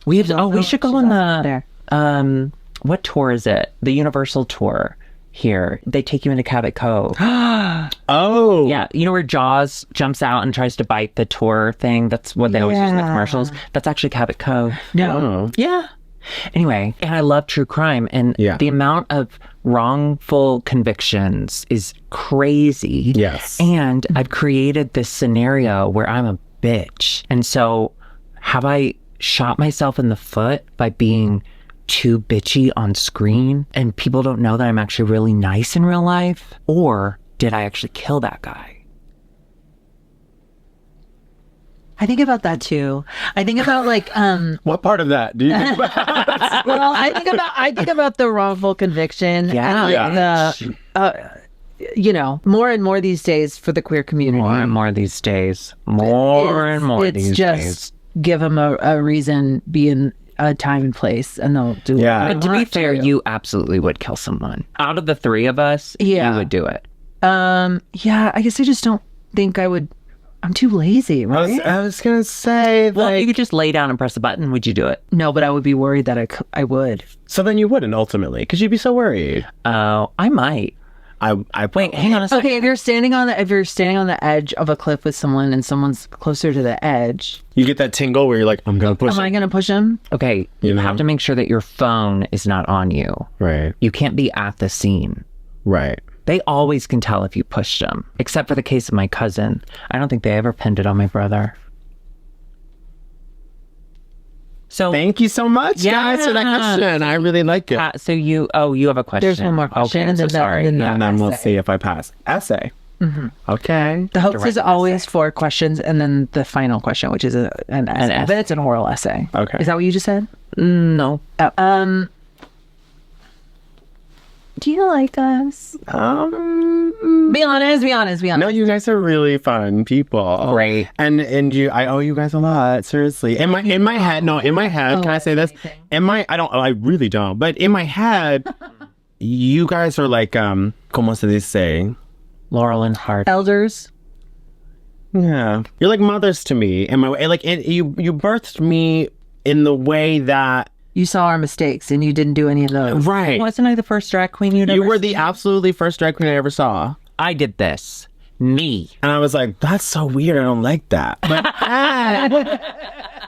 We should go on there. What tour is it? The Universal tour here. They take you into Cabot Cove. Oh. Yeah. You know where Jaws jumps out and tries to bite the tour thing? That's what they always use in the commercials. That's actually Cabot Cove. No. Oh. Yeah. Anyway, and I love true crime, and Yeah. the amount of wrongful convictions is crazy. Yes. And I've created this scenario where I'm a bitch. And so have I shot myself in the foot by being too bitchy on screen and people don't know that I'm actually really nice in real life? Or did I actually kill that guy? I think about that too. I think about like What part of that do you think about? well, I think about the wrongful conviction. Yeah. And like the more and more these days for the queer community. More and more these days. More and more It's these just days. give them a reason, be in a time and place, and they'll do Yeah. it. But to be fair, you absolutely would kill someone. Out of the three of us, Yeah. you would do it. Yeah, I guess I just don't think I would. I'm too lazy, right? I was gonna say, Well, you like, could just lay down and press a button. Would you do it? No, but I would be worried that I would. so then you wouldn't ultimately, because you'd be so worried. Oh, I might. I Wait, hang on a second. Okay, if you're standing on the edge of a cliff with someone and someone's closer to the edge, You get that tingle where you're like, I'm gonna push am it. I going to push him? Okay, you know? have to make sure that your phone is not on you. Right, You can't be at the scene. right. They always can tell if you pushed them, except for the case of my cousin. I don't think they ever pinned it on my brother. So, Thank you so much, guys, for that Yeah. question. I really like it. so you have a question. There's one more question, Okay, and then so sorry. then And then we'll essay. see if I pass. Essay. Okay. The hoax is always 4 questions, and then the final question, which is an essay. essay. But it's an oral essay. Okay. Is that what you just said? No. Oh, do you like us? Be honest. Be honest. No, you guys are really fun people. Great. And I owe you guys a lot. Seriously. In my head. Can I say this? I really don't. But in my head, you guys are like, como se dice? Laurel and Hart. Elders. Yeah. You're like mothers to me. In my way, you birthed me in the way that. You saw our mistakes, and you didn't do any of those. Right. Wasn't I the first drag queen you'd You ever were the absolutely first drag queen I ever saw. I did this. Me. And I was like, that's so weird. I don't like that. But,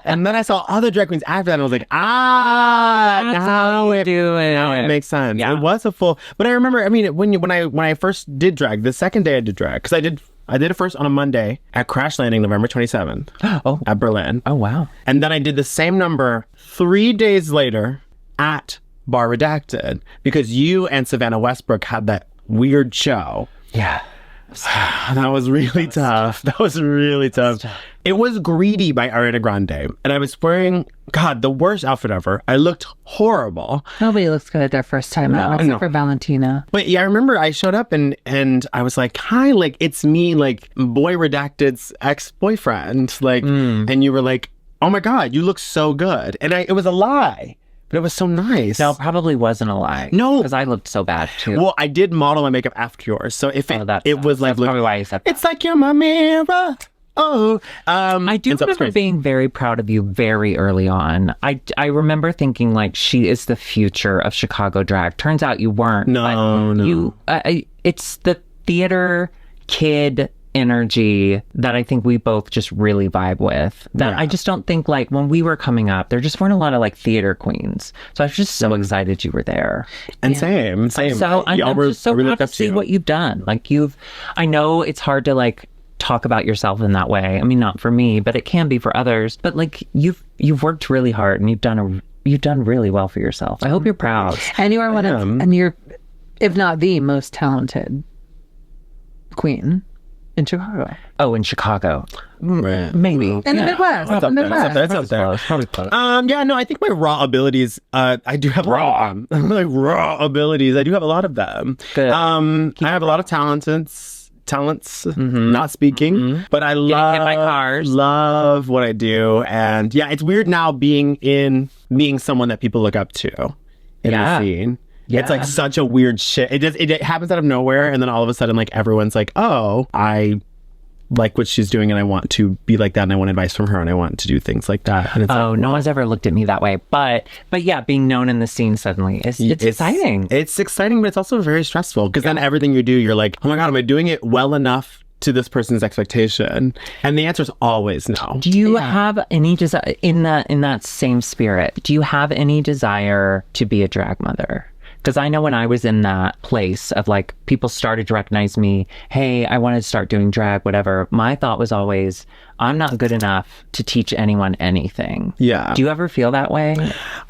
and then I saw other drag queens after that, and I was like, now it makes sense. Yeah. It was a full. But I remember, when I first did drag, the second day I did drag, because I did it first on a Monday at Crash Landing, November 27th, at Berlin. Oh, wow. And then I did the same number 3 days later at Bar Redacted, because you and Savannah Westbrook had that weird show. Yeah. That was really tough. That was really tough. It was Greedy by Ariana Grande. And I was wearing, God, the worst outfit ever. I looked horrible. Nobody looks good their first time out, except no. for Valentina. But yeah, I remember I showed up and I was like, hi, like, it's me, like, Boy Redacted's ex-boyfriend. Like, and you were like, oh my God, you look so good. And it was a lie. But it was so nice. No, it probably wasn't a lie. No. Because I looked so bad, too. Well, I did model my makeup after yours. So if it was like, That's probably why you said that. it's like you're my mirror. Oh, I do remember being very proud of you very early on. I remember thinking like she is the future of Chicago drag. Turns out you weren't. No. You, it's the theater kid energy that I think we both just really vibe with. That Yeah. I just don't think like when we were coming up, there just weren't a lot of like theater queens. So I was just so excited you were there. And same. So I'm just so proud to see what you've done. Like I know it's hard to like talk about yourself in that way. I mean, not for me, but it can be for others. But like you've worked really hard and you've done really well for yourself. I hope you're proud. And you are one of, and you're, if not the most talented queen in Chicago. Oh, in Chicago. Right. Maybe. In the Midwest. It's up there. It's up there. Close, probably close. Yeah, no, I think my raw abilities, I do have like raw abilities. I do have a lot of them. Good. I have a lot of talents, not speaking, but I hit by cars. love what I do. And yeah, it's weird now being someone that people look up to in the scene. Yeah. It's like such a weird shit. It happens out of nowhere, and then all of a sudden, like, everyone's like, oh, I like what she's doing and I want to be like that and I want advice from her and I want to do things like that. And it's no one's ever looked at me that way. But yeah, being known in the scene suddenly it's exciting. It's exciting, but it's also very stressful because then everything you do, you're like, oh my God, am I doing it well enough to this person's expectation? And the answer is always no. Do you have any desire in that same spirit? Do you have any desire to be a drag mother? Because I know when I was in that place of like people started to recognize me, hey, I wanted to start doing drag, whatever. My thought was always, I'm not good enough to teach anyone anything. Yeah. Do you ever feel that way?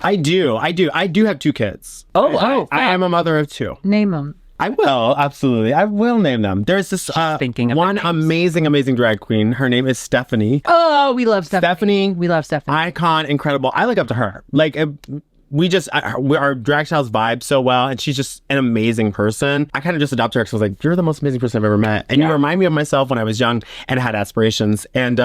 I do have 2 kids. I I'm a mother of 2. Name them. I will, absolutely. I will name them. There's this thinking of one their names. amazing drag queen. Her name is Stephanie. Oh, we love Stephanie. Stephanie. We love Stephanie. Icon, incredible. I look up to her. Like, our drag styles vibe so well, and she's just an amazing person. I kind of just adopted her because I was like, you're the most amazing person I've ever met. And you remind me of myself when I was young and had aspirations. And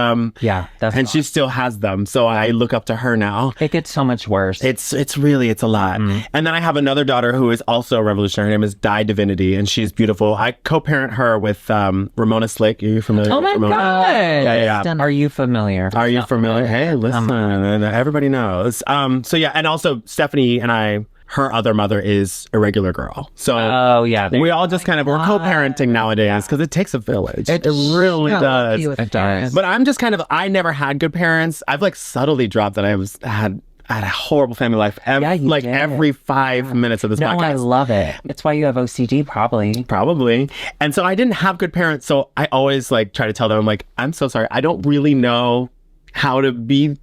she still has them. So I look up to her now. It gets so much worse. It's a lot. And then I have another daughter who is also a revolutionary. Her name is Di Divinity, and she's beautiful. I co-parent her with Ramona Slick. Are you familiar with Ramona? God. Are you familiar? Are you familiar? Hey, listen, everybody knows. And also Stephanie and her other mother is a regular girl. So we all just kind of, we're co-parenting nowadays because it takes a village. It really does. It does. But I'm just kind of, I never had good parents. I've like subtly dropped that I had a horrible family life every 5 minutes of this podcast. I love it. It's why you have OCD, probably. And so I didn't have good parents. So I always like try to tell them, I'm like, I'm so sorry. I don't really know how to be,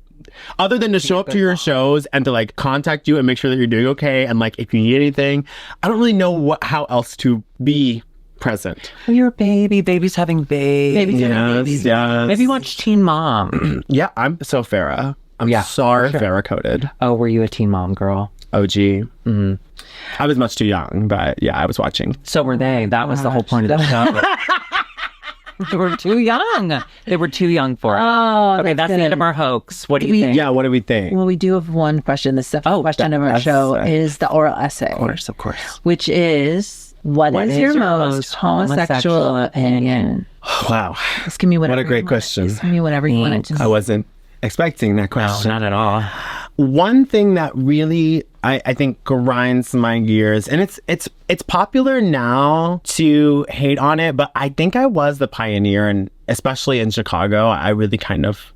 other than to show up to your shows and to like contact you and make sure that you're doing okay. And like, if you need anything, I don't really know how else to be present. Oh, you're a baby. Baby's having babies. Yes. Maybe watch Teen Mom. Yeah, I'm so Farrah. I'm sorry, Farrah coded. Oh, were you a Teen Mom girl? OG. Mm-hmm. I was much too young, but yeah, I was watching. So were they. That was the whole point of the show. They were too young. They were too young for it. Oh, okay, that's the end of our hoax. What do you think? Yeah, what do we think? Well, we do have one question. The second question of our show is the oral essay. Of course. Which is, what is your most homosexual opinion? Wow. Just give me whatever. What a great question. Just give me whatever you want to. I wasn't expecting that question. No, not at all. One thing that really I think grinds my gears, and it's popular now to hate on it, but I think I was the pioneer, and especially in Chicago, I really kind of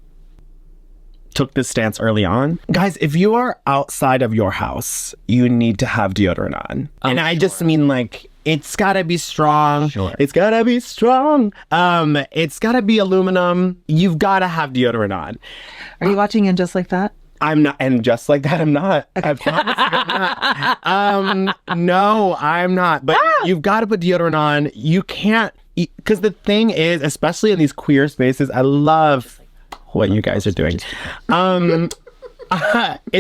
took this stance early on. Guys, if you are outside of your house, you need to have deodorant on. And I just mean like, it's gotta be strong. Sure. It's gotta be strong. It's gotta be aluminum. You've gotta have deodorant on. Are you watching In Just Like That? I'm not, and just like that, I'm not. I promise you I'm not. No, I'm not. But you've got to put deodorant on. You can't, because the thing is, especially in these queer spaces, I love what you guys are doing. In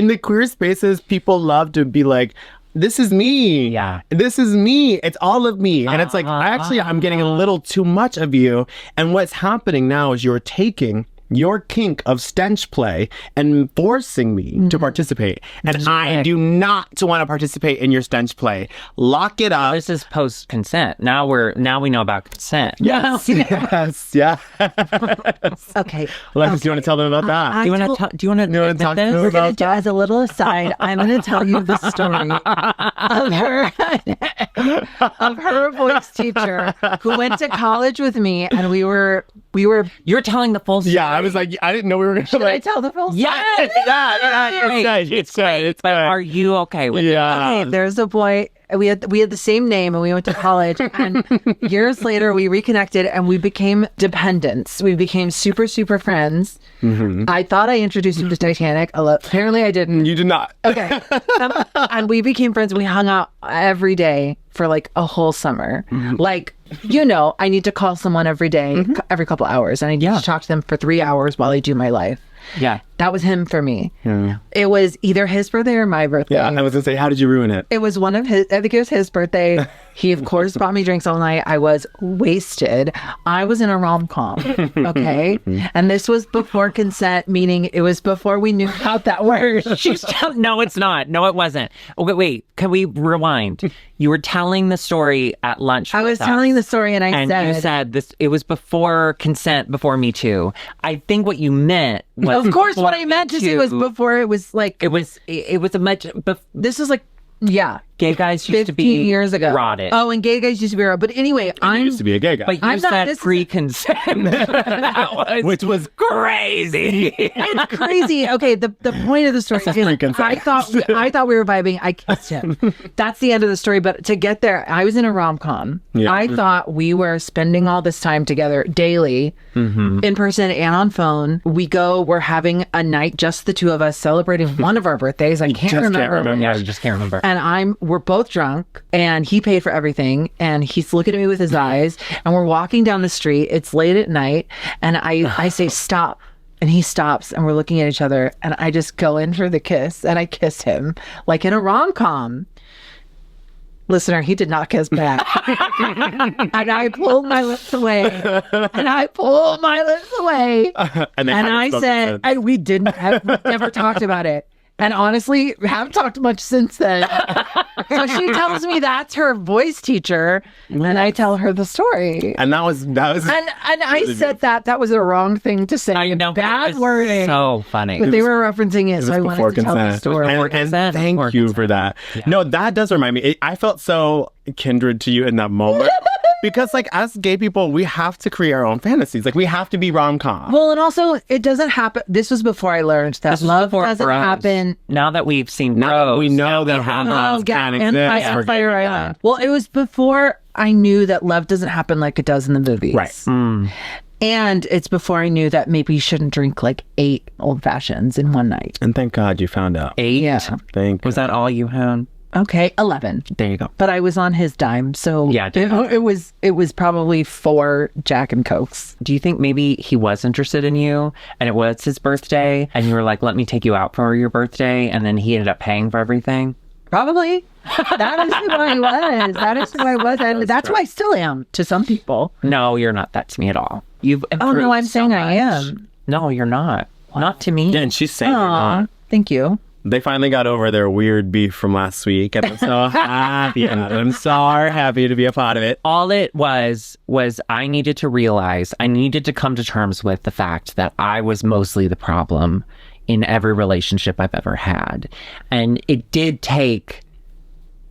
the queer spaces, people love to be like, this is me. Yeah. This is me. It's all of me. And it's like, I'm getting a little too much of you. And what's happening now is you're taking your kink of stench play and forcing me to participate. And I do not want to participate in your stench play. Lock it up. This is post consent. Now we know about consent. Yes. Yes. Yeah. Okay. Alexis, do you want to tell them about that? Do you want to talk to them about that? As a little aside, I'm going to tell you the story of her voice teacher who went to college with me, and we were. You're telling the full story. Yeah, I was like, I didn't know we were going to Should I tell the full story? Yes. It's good. Are you okay with it? Okay, there's a boy. We had the same name, and we went to college. And years later, we reconnected, and we became dependents. We became super, super friends. Mm-hmm. I thought I introduced him to Titanic. Apparently, I didn't. You did not. Okay. And we became friends. We hung out every day for like a whole summer. Mm-hmm. Like, I need to call someone every day, every couple hours, and I need to talk to them for 3 hours while I do my life. Yeah. That was him for me. Yeah. It was either his birthday or my birthday. Yeah, I was going to say, how did you ruin it? It was one of his, I think it was his birthday. He, of course, bought me drinks all night. I was wasted. I was in a rom-com, okay? And this was before consent, meaning it was before we knew about that word. No, it's not. No, it wasn't. Okay, wait. Can we rewind? You were telling the story at lunch. I was telling the story, and you said this. It was before consent, before Me Too. I think what you meant was, of course, what I meant to say was before it was like it was a much. This is like. Yeah. Gay guys used to 15 be years ago. rotted. Oh, and gay guys used to be rotted. But anyway, I I'm used to be a gay guy. But I'm you not- said this is- pre-consent. That was Which was crazy. it's crazy. Okay, the point of the story is freaking I thought we were vibing. I kissed him. That's the end of the story. But to get there, I was in a rom-com. Yeah. I thought we were spending all this time together daily, in person and on phone. We're having a night, just the two of us, celebrating one of our birthdays. I can't remember. Yeah, I just can't remember. And we're both drunk, and he paid for everything, and he's looking at me with his eyes, and we're walking down the street. It's late at night, and I say, stop. And he stops, and we're looking at each other, and I just go in for the kiss, and I kiss him like in a rom-com. Listener, he did not kiss back. And I pulled my lips away. And I said, and we didn't have never talked about it. And honestly, haven't talked much since then. So she tells me that's her voice teacher, and I tell her the story. and that was And I said that was the wrong thing to say. I know. Bad It was wording. So funny. But they were referencing it, so I before wanted to tell the consent. story. And consent. thank Before you consent. for that. No, that does remind me. I felt so kindred to you in that moment. Because, like, as gay people, we have to create our own fantasies. Like, we have to be rom-com. Well, and also, it doesn't happen. This was before I learned that This was love before doesn't Bros. happen. Now that we've seen Now Bros, we know that Oh, can and exist. Fire Island. Well, it was before I knew that love doesn't happen like it does in the movies. Right. And it's before I knew that maybe you shouldn't drink like 8 old fashions in one night. And thank God you found out. 8. Yeah. Thank Was that all you had? Okay, 11. There you go. But I was on his dime, so Yeah, it was probably 4 Jack and Cokes. Do you think maybe he was interested in you and it was his birthday and you were like, let me take you out for your birthday, and then he ended up paying for everything? Probably. That is who I was. That is who I was. And that's who I still am to some people. No, you're not that to me at all. You've Oh, no, improved I'm so saying I much. am. No, you're not. Not to me. Yeah, and she's saying Aw, thank you. they finally got over their weird beef from last week. And I'm so happy. I'm so happy to be a part of it. All it was I needed to realize, I needed to come to terms with the fact that I was mostly the problem in every relationship I've ever had. And it did take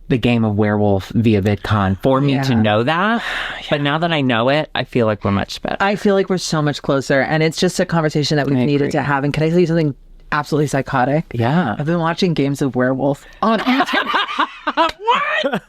the game of werewolf via VidCon for me to know that. But now that I know it, I feel like we're much better. I feel like we're so much closer, and it's just a conversation that we've needed to have. And can I tell you something absolutely psychotic? Yeah. I've been watching Games of Werewolf on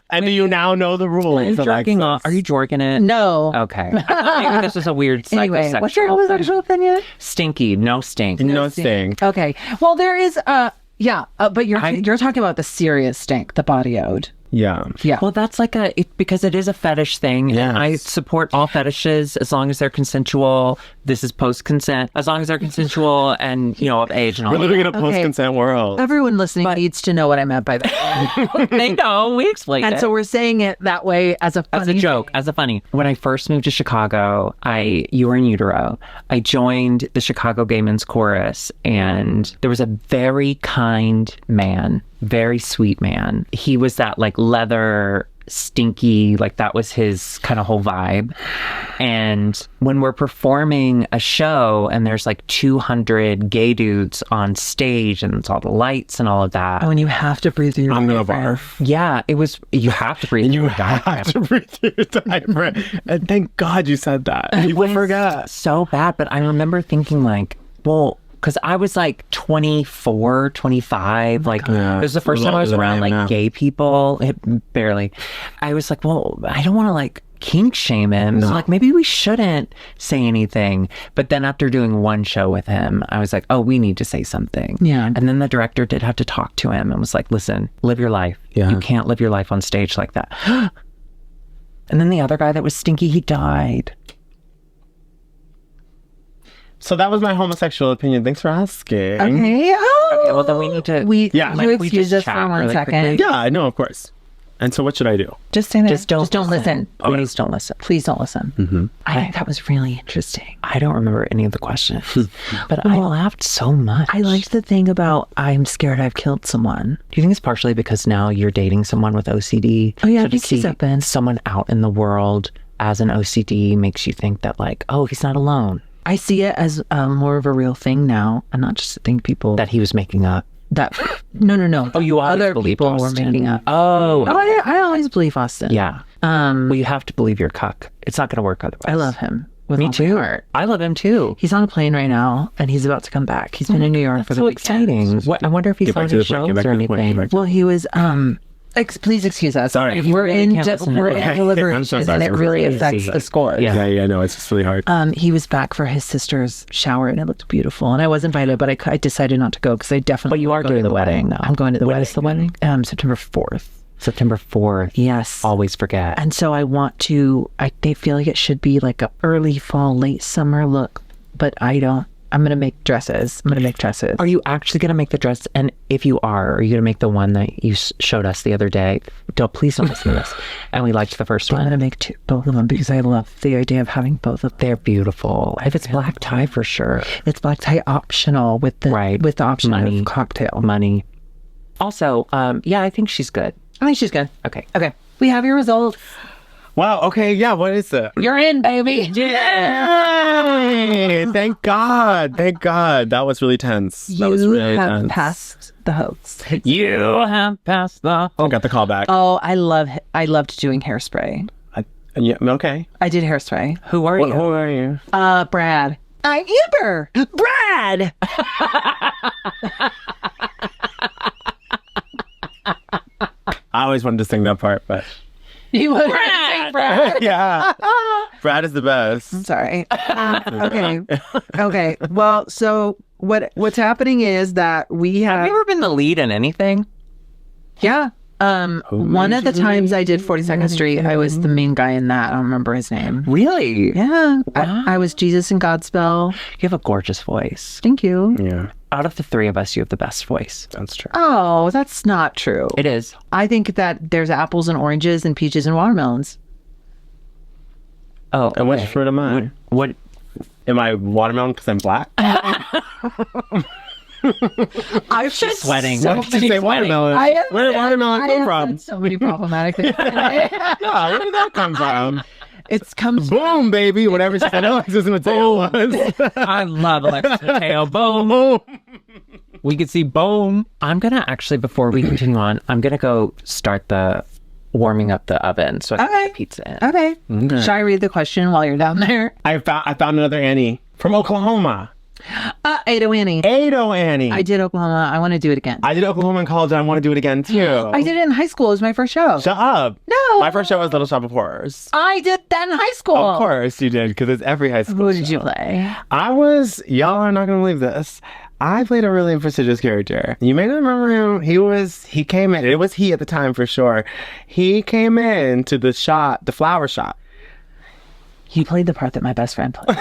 And do you now know the rules? Jerking off. Are you jorking it? No. Okay. I thought maybe this was a weird Anyway, psychosexual what's your homosexual opinion? Stinky, no stink. No sting. Okay. Well, there is but you're talking about the serious stink, the body ode. Yeah. Yeah. Well, that's like because it is a fetish thing. Yes. And I support all fetishes as long as they're consensual. This is post-consent. As long as they're consensual and, of age and all. We're living in a post-consent world. Everyone listening needs to know what I meant by that. They know. We explained And it. so we're saying it that way as a funny As a joke, as a funny. When I first moved to Chicago, you were in utero. I joined the Chicago Gay Men's Chorus, and there was a very kind man, very sweet man. He was that like leather, stinky, like that was his kind of whole vibe. And when we're performing a show and there's like 200 gay dudes on stage and it's all the lights and all of that. Oh, and you have to breathe through your I'm going to diaphragm. barf. Yeah, you have to breathe. You have to breathe through your diaphragm. And thank God you said that. People forgot. So bad, but I remember thinking like, well, because I was like 24, 25. Like, Yeah. it was the first time I was Older than I around am like now. gay people. Barely. I was like, well, I don't want to like kink shame him. So like, maybe we shouldn't say anything. But then after doing one show with him, I was like, oh, we need to say something. Yeah. And then the director did have to talk to him and was like, listen, live your life. Yeah. You can't live your life on stage like that. And then the other guy that was stinky, he died. So that was my homosexual opinion. Thanks for asking. Okay. Oh. Okay, well, then we need to... Yeah. You we excuse just us for chat 1 really second. quickly? Yeah, I know, of course. And so what should I do? Just say that. Just don't listen. Please don't listen. Please don't listen. Mm-hmm. I think that was really interesting. I don't remember any of the questions, but I laughed so much. I liked the thing about I'm scared I've killed someone. Do you think it's partially because now you're dating someone with OCD? Oh, yeah, I So to think he's see open. someone out in the world as an OCD makes you think that like, oh, he's not alone. I see it as more of a real thing now, and not just a thing people. That he was making up. that. No. Oh, you always other believed people were Austin. making up. Oh. I always believe Austin. Yeah. Well, you have to believe your cuck. It's not going to work otherwise. I love him. With Me all my too. heart. I love him too. He's on a plane right now, and he's about to come back. He's been in New York for the So weekend. exciting. What, I wonder if he's Get back on to his the point, shows get back or to the point, anything. get back to- Well, he was. Please excuse us. Sorry. we're in can't listen to we're it. in I'm deliberation, so sorry. and it really Crazy. affects the score. Yeah. Yeah, no, it's just really hard. He was back for his sister's shower, and it looked beautiful. And I was invited, but I decided not to go because I definitely. But you are go to doing the wedding, though. I'm going to the When wedding. is the wedding? September 4th. September 4th. Yes. Always forget. And so I want to. They feel like it should be like a early fall, late summer look, but I don't. I'm gonna make dresses. Are you actually going to make the dress? And if you are you going to make the one that you showed us the other day? Please don't listen to this. And we liked the first I'm one. gonna make both of them because I love the idea of having both of them. They're beautiful. If it's black tie, for sure. It's black tie optional with the option Money. of cocktail. Money. Also, yeah, I think she's good. I think she's good. Okay. Okay, we have your result. Wow, okay, yeah, what is it? You're in, baby. Yay! Thank God. That was really tense. That was You really have tense. passed the host. You have passed the... Oh, got the call back. Oh, I loved doing hairspray. Yeah, okay. I did hairspray. Who are you? Who are you? Brad. I'm Amber. Brad. I always wanted to sing that part, but You would say Brad. yeah. Brad is the best. Sorry. Okay. Well, so what's happening is that we Have have you ever been the lead in anything? yeah. One of the times I did 42nd Street, I was the main guy in that. I don't remember his name. Really? Yeah. I was Jesus in Godspell. You have a gorgeous voice. Thank you. Yeah, Out of the three of us, you have the best voice. that's true. Oh, that's not true. It is. I think that there's apples and oranges and peaches and watermelons. Oh, And which fruit am I? what? Am I watermelon because I'm black? I've said sweating. Why did you say watermelon? Where did watermelon come from? so many problematic things. Yeah, where did that come from? It's come Boom, baby. Whatever she said Alexis Mateo was. I love Alexis Mateo. Boom. We could see boom. I'm going to actually, before we continue on, I'm going to go start warming up the oven so I can Okay. get the pizza in. okay. Should I read the question while you're down there? I found another Annie from Oklahoma. Ado Annie. Ado Annie. I did Oklahoma. I want to do it again. I did Oklahoma in college and I want to do it again too. I did it in high school. It was my first show. Shut up. No. My first show was Little Shop of Horrors. I did that in high school. Of course you did, because it's every high school. Who did you play? Y'all are not going to believe this. I played a really prestigious character. You may not remember him. He came in. It was he at the time for sure. He came in to the flower shop. You played the part that my best friend played.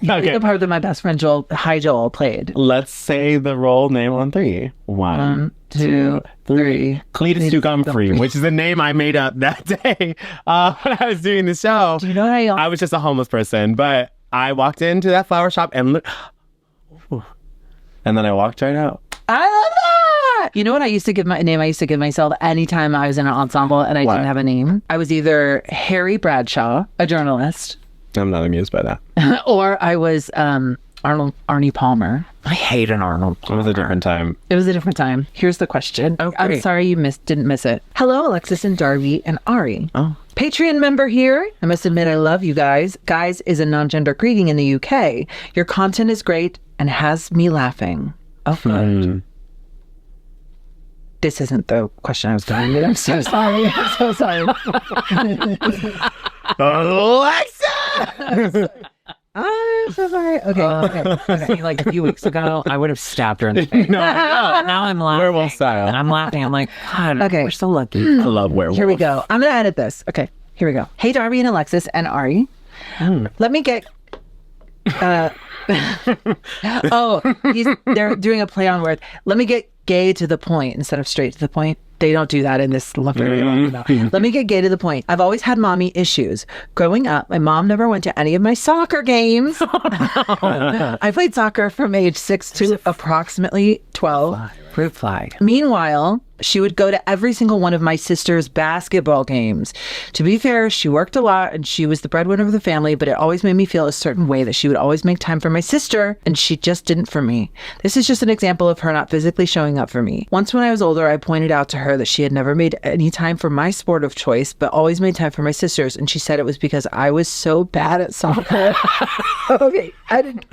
Okay. The part that my best friend Joel played. Let's say the role name on 3. 1, 2, 3. Cletus Duke Humphrey, which is a name I made up that day when I was doing the show. Do you know what I was just a homeless person, but I walked into that flower shop and and then I walked right out. I love that. You know what I used to give myself anytime I was in an ensemble and I What? didn't have a name? I was either Harry Bradshaw, a journalist, I'm not amused by that. or I was Arnie Palmer. I hate an Arnold. It was a different time. It was a different time. Here's the question. Oh, I'm great. sorry you didn't miss it. Hello, Alexis and Darby and Ari. Oh. Patreon member here. I must admit I love you guys. Guys is a non-gender greeting in the UK. Your content is great and has me laughing. Oh, good. This isn't the question I was going with. I'm so sorry. I'm so sorry. Alexa! I'm so sorry. Okay. See, like a few weeks ago, I would have stabbed her in the face. No, Now I'm laughing. werewolf style. And I'm laughing. I'm like, God, Okay. we're so lucky. I love werewolf. Here we go. I'm going to edit this. Okay. Here we go. Hey, Darby and Alexis and Ari. Let me get... they're doing a play on word. Let me get gay to the point instead of straight to the point. They don't do that in this. Let me get gay to the point. I've always had mommy issues. Growing up, my mom never went to any of my soccer games. I played soccer from age 6 to approximately 12. Fruit fly. Meanwhile, she would go to every single one of my sister's basketball games. To be fair, she worked a lot and she was the breadwinner of the family, but it always made me feel a certain way that she would always make time for my sister and she just didn't for me. This is just an example of her not physically showing up for me. Once when I was older, I pointed out to her that she had never made any time for my sport of choice, but always made time for my sister's, and she said it was because I was so bad at soccer. Okay, I didn't.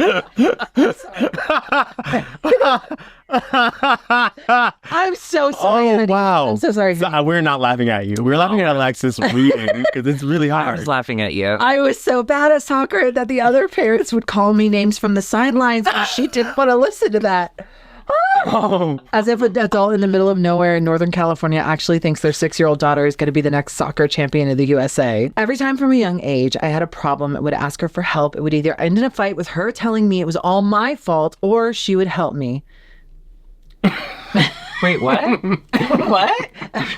I'm so sorry. Oh, honey. wow. I'm so sorry. We're not laughing at you. We're laughing at Alexis reading because it's really I hard. was laughing at you. I was so bad at soccer that the other parents would call me names from the sidelines, and she didn't want to listen to that. Oh. As if an adult in the middle of nowhere in Northern California actually thinks their 6-year-old daughter is going to be the next soccer champion of the USA. Every time from a young age I had a problem, I would ask her for help. It would either end in a fight with her telling me it was all my fault, or she would help me. Wait, what? What?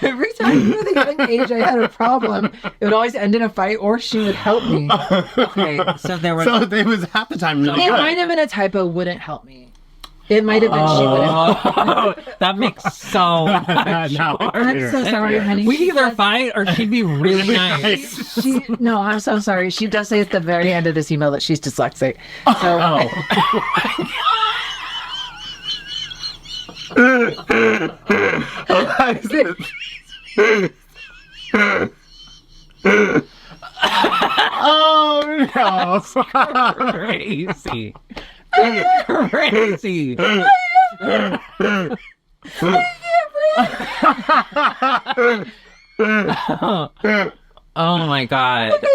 Every time from a young age I had a problem, it would always end in a fight, or she would help me. Okay, so there was... So it was half the time really It good. might have been a typo, wouldn't help me. It might have been she wouldn't help me. Oh, that makes so much No, I'm so sorry, honey. We either fight or she'd be really nice. No, I'm so sorry. She does say at the very end of this email that she's dyslexic. So Oh no. Crazy. Crazy. Oh my god. okay.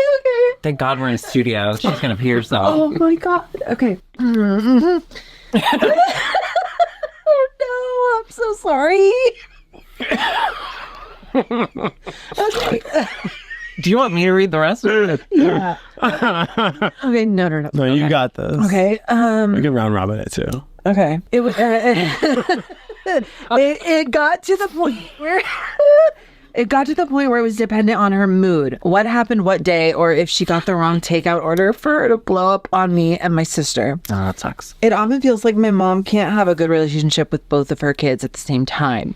Thank God we're in a studio. She's gonna pee herself. Oh my god. Okay. Oh no, I'm so sorry. Okay. Do you want me to read the rest of it? Yeah. Okay. No. No, you got this. Okay. We can round robin it too. Okay. It was. It got to the point where. It got to the point where it was dependent on her mood. What happened what day, or if she got the wrong takeout order for her to blow up on me and my sister. Oh, that sucks. It often feels like my mom can't have a good relationship with both of her kids at the same time.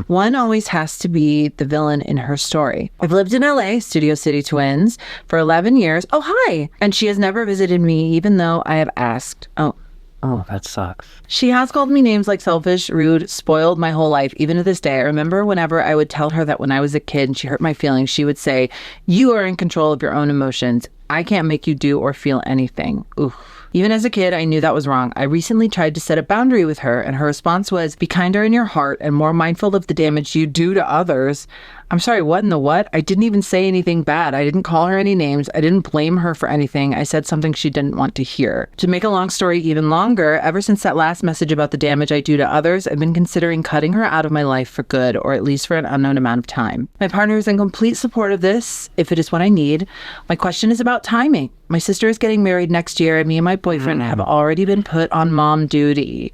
One always has to be the villain in her story. I've lived in LA, Studio City Twins, for 11 years. Oh, hi! And she has never visited me, even though I have asked. Oh, that sucks. She has called me names like selfish, rude, spoiled my whole life. Even to this day, I remember whenever I would tell her that when I was a kid and she hurt my feelings, she would say, "You are in control of your own emotions. I can't make you do or feel anything." Oof. Even as a kid, I knew that was wrong. I recently tried to set a boundary with her, and her response was, "Be kinder in your heart and more mindful of the damage you do to others." I'm sorry, what in the what? I didn't even say anything bad. I didn't call her any names. I didn't blame her for anything. I said something she didn't want to hear. To make a long story even longer, ever since that last message about the damage I do to others, I've been considering cutting her out of my life for good, or at least for an unknown amount of time. My partner is in complete support of this, if it is what I need. My question is about timing. My sister is getting married next year, and me and my boyfriend have already been put on mom duty.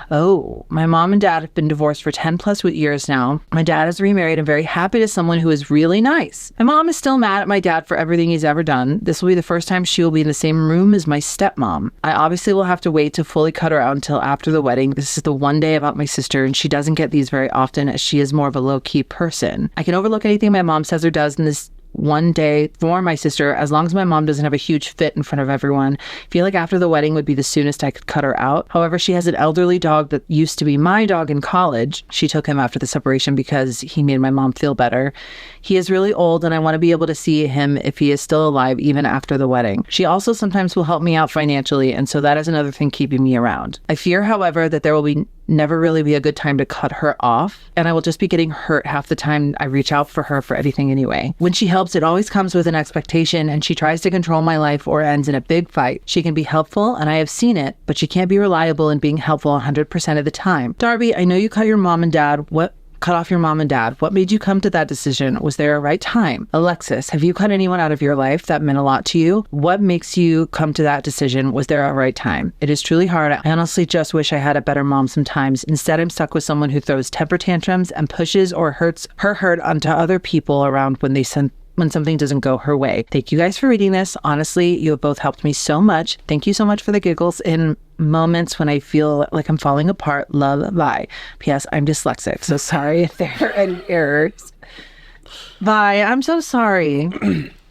Oh, my mom and dad have been divorced for 10 plus years now. My dad is remarried and very happy to someone who is really nice. My mom is still mad at my dad for everything he's ever done. This will be the first time she will be in the same room as my stepmom. I obviously will have to wait to fully cut her out until after the wedding. This is the one day about my sister, and she doesn't get these very often as she is more of a low-key person. I can overlook anything my mom says or does in this one day for my sister, as long as my mom doesn't have a huge fit in front of everyone. I feel like after the wedding would be the soonest I could cut her out. However, she has an elderly dog that used to be my dog in college. She took him after the separation because he made my mom feel better. He is really old, and I want to be able to see him if he is still alive even after the wedding. She also sometimes will help me out financially, and so that is another thing keeping me around. I fear, however, that there will never really be a good time to cut her off, and I will just be getting hurt half the time I reach out for her for anything anyway. When she helps, it always comes with an expectation, and she tries to control my life or ends in a big fight. She can be helpful, and I have seen it, but she can't be reliable in being helpful 100% of the time. Darby, I know you cut off your mom and dad. What made you come to that decision? Was there a right time? Alexis, have you cut anyone out of your life that meant a lot to you? What makes you come to that decision? Was there a right time? It is truly hard. I honestly just wish I had a better mom sometimes. Instead, I'm stuck with someone who throws temper tantrums and pushes or hurts her hurt onto other people around when they when something doesn't go her way. Thank you guys for reading this. Honestly, you have both helped me so much. Thank you so much for the giggles in moments when I feel like I'm falling apart. Love, bye. P.S. I'm dyslexic, so sorry if there are any errors. Bye. I'm so sorry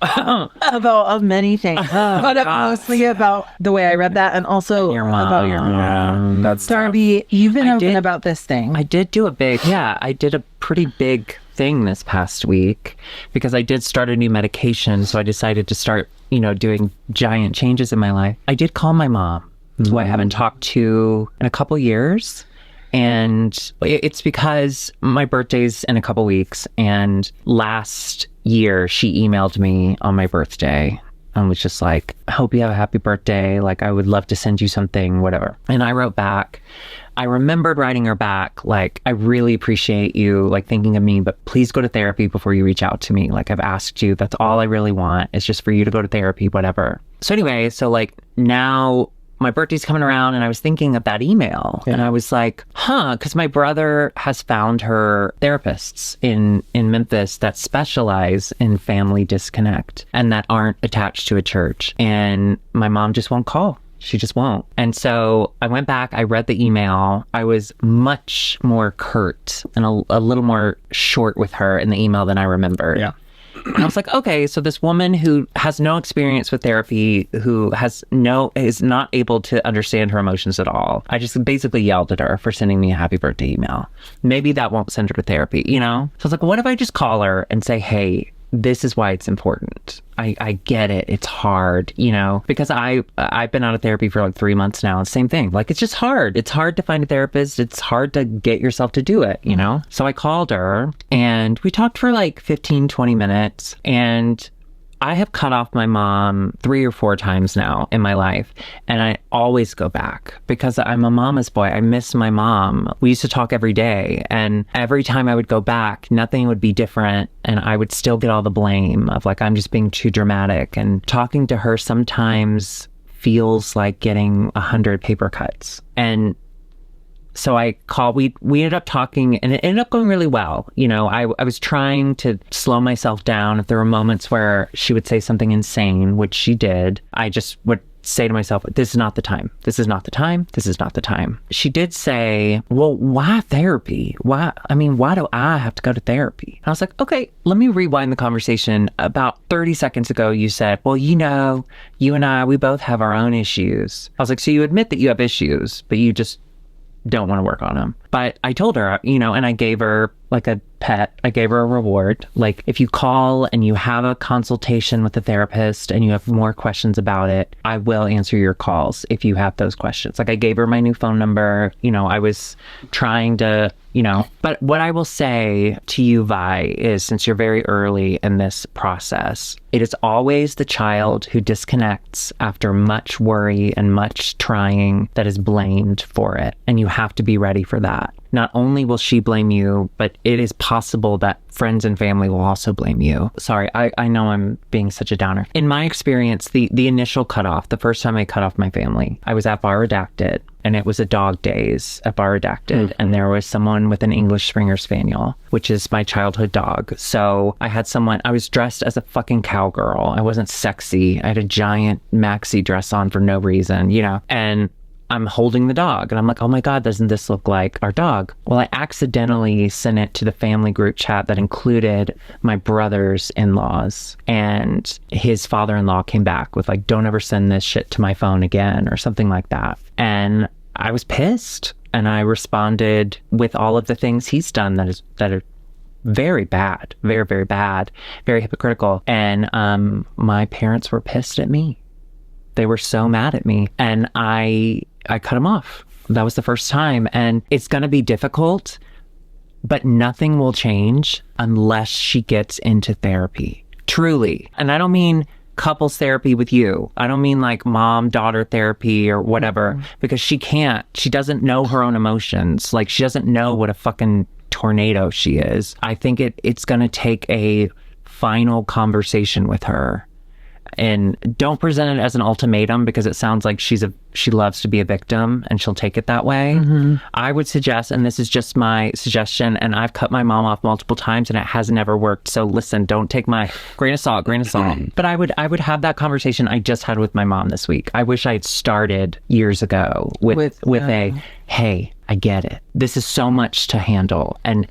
about many things, but mostly about the way I read that, and also Your mom. about Your mom. That's Darby. You've been open did- about this thing. I did do I did a pretty big thing this past week because I did start a new medication. So I decided to start, doing giant changes in my life. I did call my mom, who I haven't talked to in a couple years. And it's because my birthday's in a couple weeks. And last year, she emailed me on my birthday and was just like, I hope you have a happy birthday. Like, I would love to send you something, whatever. And I wrote back. I remembered writing her back, like, I really appreciate you, like, thinking of me, but please go to therapy before you reach out to me. Like, I've asked you. That's all I really want. It's just for you to go to therapy, whatever. So anyway, like, now my birthday's coming around and I was thinking of that email and I was like, because my brother has found her therapists in Memphis that specialize in family disconnect and that aren't attached to a church. And my mom just won't call. She just won't. And so I went back, I read the email. I was much more curt and a little more short with her in the email than I remembered. Yeah. And I was like, okay, so this woman who has no experience with therapy, who is not able to understand her emotions at all. I just basically yelled at her for sending me a happy birthday email. Maybe that won't send her to therapy, So I was like, what if I just call her and say, hey, this is why it's important. I get it. It's hard, because I've been out of therapy for like 3 months now. Same thing. Like, it's just hard. It's hard to find a therapist. It's hard to get yourself to do it, So I called her and we talked for like 15, 20 minutes. And I have cut off my mom 3 or 4 times now in my life. And I always go back because I'm a mama's boy. I miss my mom. We used to talk every day. And every time I would go back, nothing would be different. And I would still get all the blame of like, I'm just being too dramatic. And talking to her sometimes feels like getting 100 paper cuts. And so we ended up talking and it ended up going really well. I was trying to slow myself down. If there were moments where she would say something insane, which she did, I just would say to myself, this is not the time. This is not the time. This is not the time. She did say, well, why therapy? Why do I have to go to therapy? And I was like, okay, let me rewind the conversation. About 30 seconds ago, you said, well, you and I, we both have our own issues. I was like, so you admit that you have issues, but you just don't want to work on them. But I told her, and I gave her like a pet. I gave her a reward. Like, if you call and you have a consultation with a therapist and you have more questions about it, I will answer your calls if you have those questions. Like, I gave her my new phone number. I was trying to, but what I will say to you, Vi, is since you're very early in this process, it is always the child who disconnects after much worry and much trying that is blamed for it. And you have to be ready for that. Not only will she blame you, but it is possible that friends and family will also blame you. Sorry, I know I'm being such a downer. In my experience, the initial cutoff, the first time I cut off my family, I was at Bar Redacted, and it was a dog days at Bar Redacted, and there was someone with an English Springer Spaniel, which is my childhood dog. So I was dressed as a fucking cowgirl. I wasn't sexy. I had a giant maxi dress on for no reason, and I'm holding the dog and I'm like, oh my God, doesn't this look like our dog? Well, I accidentally sent it to the family group chat that included my brother's in-laws, and his father-in-law came back with like, don't ever send this shit to my phone again or something like that. And I was pissed and I responded with all of the things he's done that are very bad, very, very bad, very hypocritical. And my parents were pissed at me. They were so mad at me, and I cut him off. That was the first time. And it's going to be difficult, but nothing will change unless she gets into therapy. Truly. And I don't mean couples therapy with you. I don't mean like mom-daughter therapy or whatever, because she doesn't know her own emotions. Like, she doesn't know what a fucking tornado she is. I think it's going to take a final conversation with her and don't present it as an ultimatum, because it sounds like she loves to be a victim and she'll take it that way. I would suggest, and this is just my suggestion, and I've cut my mom off multiple times and it has never worked. So listen, don't take my grain of salt. But I would have that conversation I just had with my mom this week. I wish I had started years ago with a, hey, I get it. This is so much to handle. And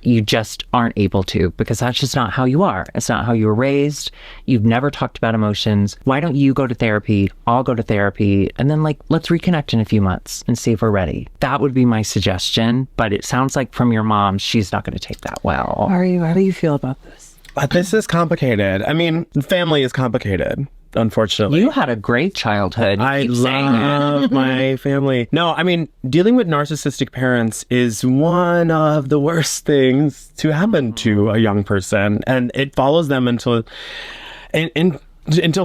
you just aren't able to, because that's just not how you are. It's not how you were raised. You've never talked about emotions. Why don't you go to therapy? I'll go to therapy. And then let's reconnect in a few months and see if we're ready. That would be my suggestion. But it sounds like from your mom, she's not going to take that well. How do you feel about this? This is complicated. I mean, family is complicated, unfortunately. You had a great childhood. I love my family. No, I mean, dealing with narcissistic parents is one of the worst things to happen to a young person, and it follows them until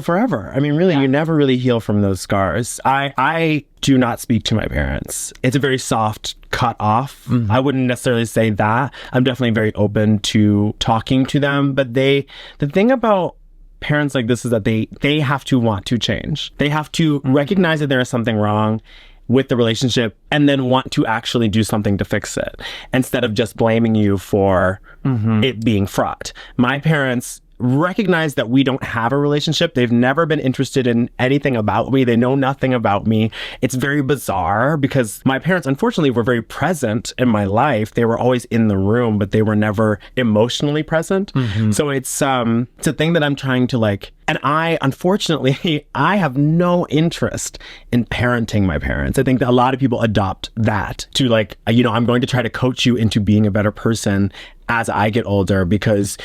forever. I mean, really, you never really heal from those scars. I do not speak to my parents. It's a very soft cut off. I wouldn't necessarily say that. I'm definitely very open to talking to them, but the thing about parents like this is that they have to want to change. They have to recognize that there is something wrong with the relationship and then want to actually do something to fix it, instead of just blaming you for it being fraught. My parents recognize that we don't have a relationship. They've never been interested in anything about me. They know nothing about me. It's very bizarre because my parents, unfortunately, were very present in my life. They were always in the room, but they were never emotionally present. So it's a thing that I'm trying to and I, unfortunately, I have no interest in parenting my parents. I think that a lot of people adopt that to I'm going to try to coach you into being a better person as I get older because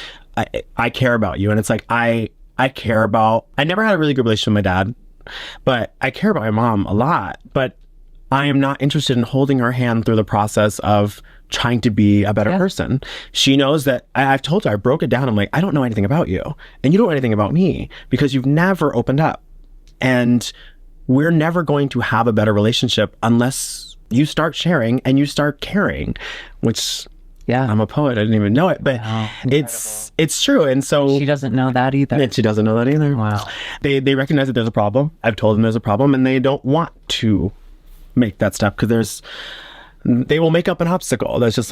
I care about you. And it's I never had a really good relationship with my dad, but I care about my mom a lot. But I am not interested in holding her hand through the process of trying to be a better person. She knows that I've told her, I broke it down. I'm I don't know anything about you and you don't know anything about me because you've never opened up. And we're never going to have a better relationship unless you start sharing and you start caring, which... Yeah, I'm a poet. I didn't even know it, but it's true. And so she doesn't know that either. And she doesn't know that either. Wow. They recognize that there's a problem. I've told them there's a problem, and they don't want to make that step because they will make up an obstacle that's just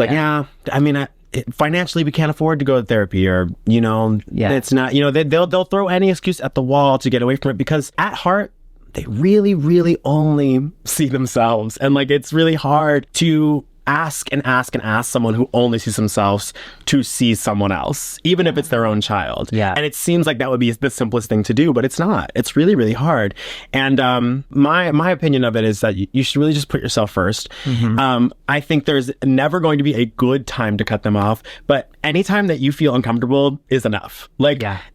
financially we can't afford to go to therapy, or it's not. They'll throw any excuse at the wall to get away from it because at heart they really, really only see themselves, and it's really hard to ask someone who only sees themselves to see someone else, even if it's their own child. Yeah. And it seems like that would be the simplest thing to do, but it's not. It's really, really hard. And my opinion of it is that you should really just put yourself first. I think there's never going to be a good time to cut them off, but anytime that you feel uncomfortable is enough.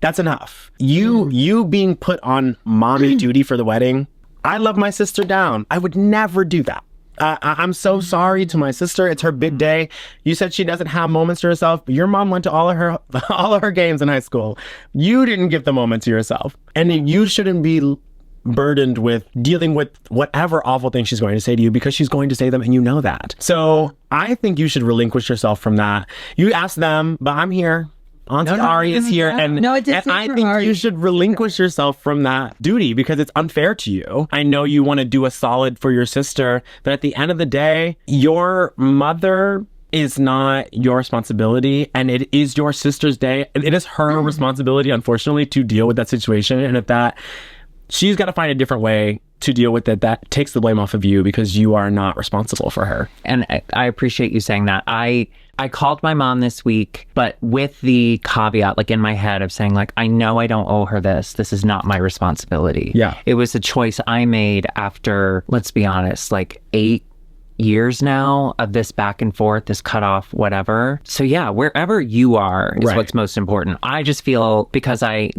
That's enough. You being put on mommy duty for the wedding, I love my sister down. I would never do that. I'm so sorry to my sister. It's her big day. You said she doesn't have moments to herself, but your mom went to all of her games in high school. You didn't give the moment to yourself. And you shouldn't be burdened with dealing with whatever awful thing she's going to say to you, because she's going to say them and you know that. So I think you should relinquish yourself from that. You ask them, but I'm here. Auntie Ari is here, and I think you should relinquish yourself from that duty because it's unfair to you. I know you want to do a solid for your sister, but at the end of the day, your mother is not your responsibility, and it is your sister's day. It is her responsibility, unfortunately, to deal with that situation, and she's got to find a different way to deal with it. That takes the blame off of you because you are not responsible for her. And I appreciate you saying that. I called my mom this week, but with the caveat, in my head of saying, I know I don't owe her this. This is not my responsibility. Yeah. It was a choice I made after, let's be honest, 8 years now of this back and forth, this cutoff, whatever. So yeah, wherever you are is what's most important. I just feel because I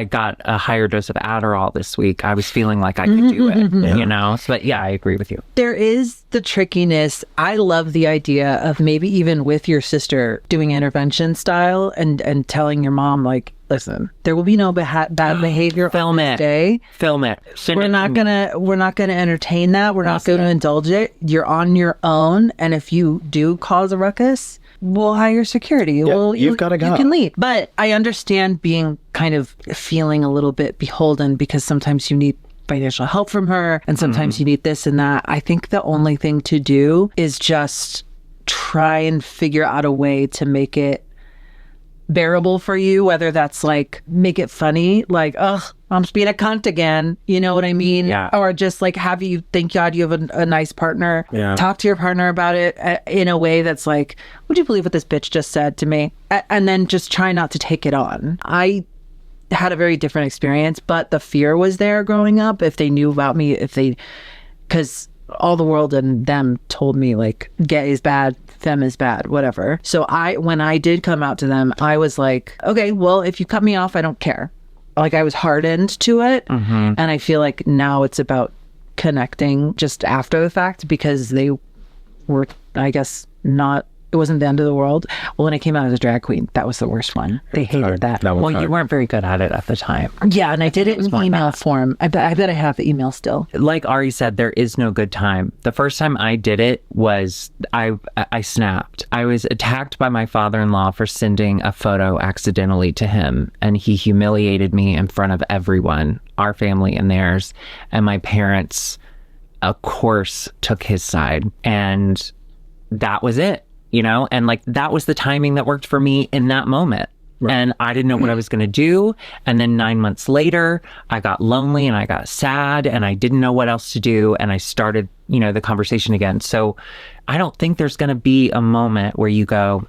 got a higher dose of Adderall this week, I was feeling like I could do it, So, but yeah, I agree with you. There is the trickiness. I love the idea of maybe even with your sister doing intervention style and telling your mom, listen, there will be no bad behavior Film on it. this day. Film it. We're not gonna entertain that. We're not gonna indulge it. You're on your own, and if you do cause a ruckus, we'll hire security. you've gotta go. You can leave. But I understand being kind of feeling a little bit beholden because sometimes you need financial help from her and sometimes you need this and that. I think the only thing to do is just try and figure out a way to make it bearable for you, whether that's like make it funny, like, ugh, mom's being a cunt again, you know what I mean? Yeah. Or just like have you, thank God you have a nice partner. Yeah. Talk to your partner about it in a way that's like, would you believe what this bitch just said to me? And then just try not to take it on. I had a very different experience, but the fear was there growing up. If they knew about me, because all the world and them told me like gay is bad, femme is bad, whatever. So when I did come out to them, I was like, okay, well, if you cut me off, I don't care. Like I was hardened to it. And I feel like now it's about connecting just after the fact because they were, I guess, it wasn't the end of the world. Well, when I came out as a drag queen, that was the worst one. They hated that. Well, you weren't very good at it at the time. Yeah, and I did it in email form. I bet I have the email still. Like Ari said, there is no good time. The first time I did it was I snapped. I was attacked by my father-in-law for sending a photo accidentally to him, and he humiliated me in front of everyone, our family and theirs. And my parents, of course, took his side, and that was it. You know, and like that was the timing that worked for me in that moment. Right. And I didn't know what I was going to do. And then 9 months later, I got lonely and I got sad and I didn't know what else to do. And I started, the conversation again. So I don't think there's going to be a moment where you go,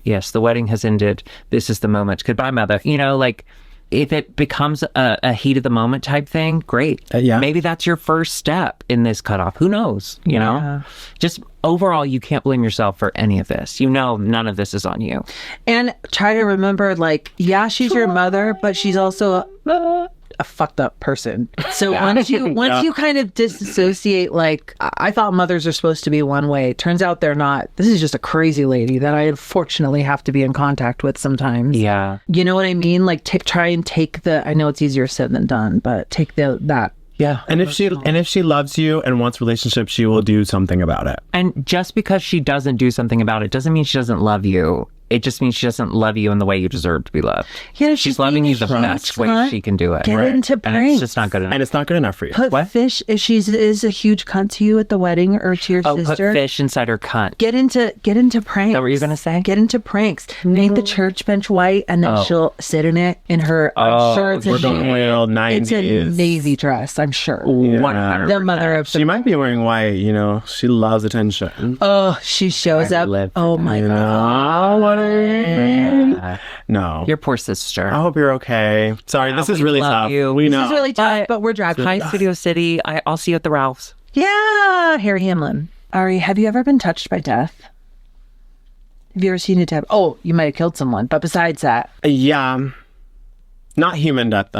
yes, the wedding has ended. This is the moment. Goodbye, mother. Like if it becomes a heat of the moment type thing, great. Yeah. Maybe that's your first step in this cutoff. Who knows? Just overall, you can't blame yourself for any of this. None of this is on you. And try to remember, like, yeah, she's your mother, but she's also a fucked up person. So once you kind of disassociate, like, I thought mothers are supposed to be one way. Turns out they're not. This is just a crazy lady that I unfortunately have to be in contact with sometimes. Yeah. You know what I mean? Like, try and take I know it's easier said than done, but take that. Yeah. And if she loves you and wants relationship, she will do something about it. And just because she doesn't do something about it doesn't mean she doesn't love you. It just means she doesn't love you in the way you deserve to be loved. Yeah, she's loving you the best way she can do it. Get into pranks. And it's just not good enough. And it's not good enough for you. Put fish, if she is a huge cunt to you at the wedding or to your sister. Put fish inside her cunt. Get into pranks. Is that what you're going to say? Get into pranks. Paint the church bench white and then she'll sit in it in her shirts. We're going real 90s. It's a navy dress, I'm sure. Yeah. The mother of She might be wearing white, She loves attention. Oh, she shows up. Oh my God. What are No. Your poor sister. I hope you're okay. Sorry, this is really love tough. you. We know. This is really tough, but we're drag Hi, queens. Studio City. I'll see you at the Ralph's. Yeah, Harry Hamlin. Ari, have you ever been touched by death? Have you ever seen a death? Oh, you might have killed someone, but besides that. Yeah. Not human death.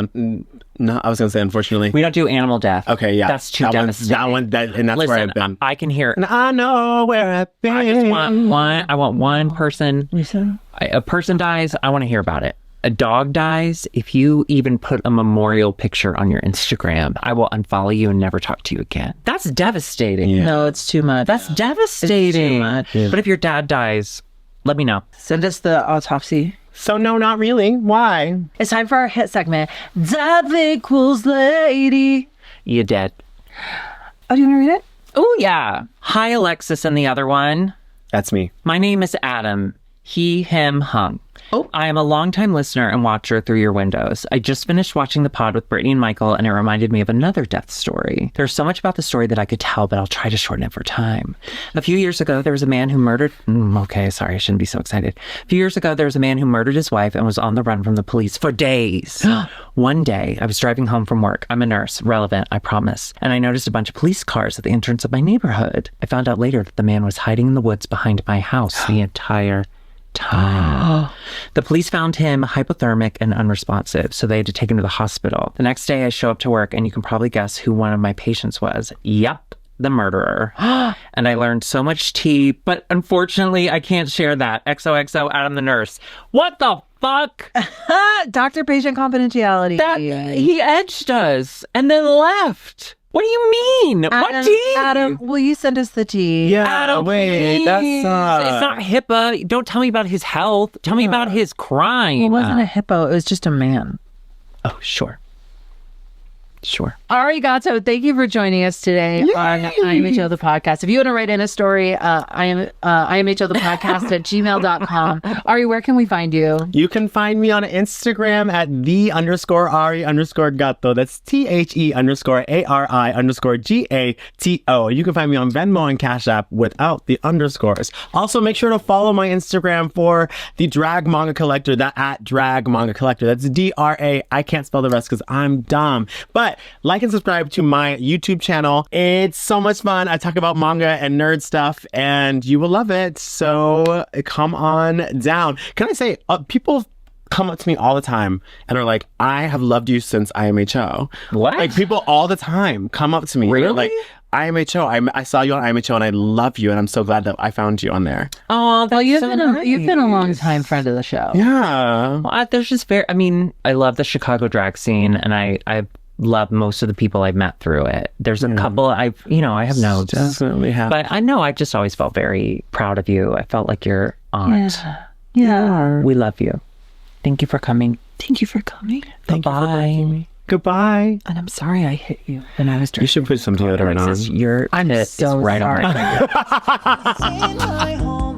No, I was going to say, unfortunately. We don't do animal death. Okay, yeah. That's too devastating. And that's Listen, where I've been. I can hear it. And I know where I've been. I just want one person. Lisa? A person dies, I want to hear about it. A dog dies, if you even put a memorial picture on your Instagram, I will unfollow you and never talk to you again. That's devastating. Yeah. No, it's too much. That's devastating. It's too much. But if your dad dies, let me know. Send us the autopsy. So no, not really. Why? It's time for our hit segment. Death equals lady. You dead. Oh, do you want to read it? Oh, yeah. Hi, Alexis and the other one. That's me. My name is Adam. He, him, hung. Oh. I am a longtime listener and watcher through your windows. I just finished watching the pod with Brittany and Michael, and it reminded me of another death story. There's so much about the story that I could tell, but I'll try to shorten it for time. A few years ago, there was a man who murdered... okay, sorry, I shouldn't be so excited. A few years ago, there was a man who murdered his wife and was on the run from the police for days. One day, I was driving home from work. I'm a nurse, relevant, I promise. And I noticed a bunch of police cars at the entrance of my neighborhood. I found out later that the man was hiding in the woods behind my house the entire time. The police found him hypothermic and unresponsive, so they had to take him to the hospital. The next day I show up to work, and you can probably guess who one of my patients was. Yep, the murderer. And I learned so much tea, but unfortunately I can't share that. XOXO, Adam the nurse. What the fuck? Doctor-patient confidentiality. He edged us and then left. What do you mean? What tea? Adam, will you send us the tea? Yeah, Adam, wait, that's please. It's not HIPAA. Don't tell me about his health. Tell me about his crime. It wasn't a hippo. It was just a man. Oh, sure. Sure. Ari Gato, thank you for joining us today on IMHO the podcast. If you want to write in a story, IMHO the podcast at gmail.com. Ari, where can we find you? You can find me on Instagram at _Ari_Gato. That's THE_ARI_GATO. You can find me on Venmo and Cash App without the underscores. Also, make sure to follow my Instagram for the Drag Manga Collector, that at Drag Manga Collector. That's DRA. I can't spell the rest because I'm dumb. But like and subscribe to my YouTube channel. It's so much fun. I talk about manga and nerd stuff, and you will love it. So come on down. Can I say, people come up to me all the time and are like, I have loved you since IMHO. What? Like, people all the time come up to me. Really? Like, IMHO, I saw you on IMHO and I love you, and I'm so glad that I found you on there. Oh, that's You've so been a long nice. time friend of the show. Yeah. Well, there's just I love the Chicago drag scene, and I love most of the people I've met through it. There's a couple I have notes. Definitely have. But I know I just always felt very proud of you. I felt like your aunt. Yeah. We love you. Thank you for coming. Thank you for coming. Bye. Goodbye. And I'm sorry I hit you when I was You should put some deodorant on. Your I'm tit so is right sorry. on my finger. In my home.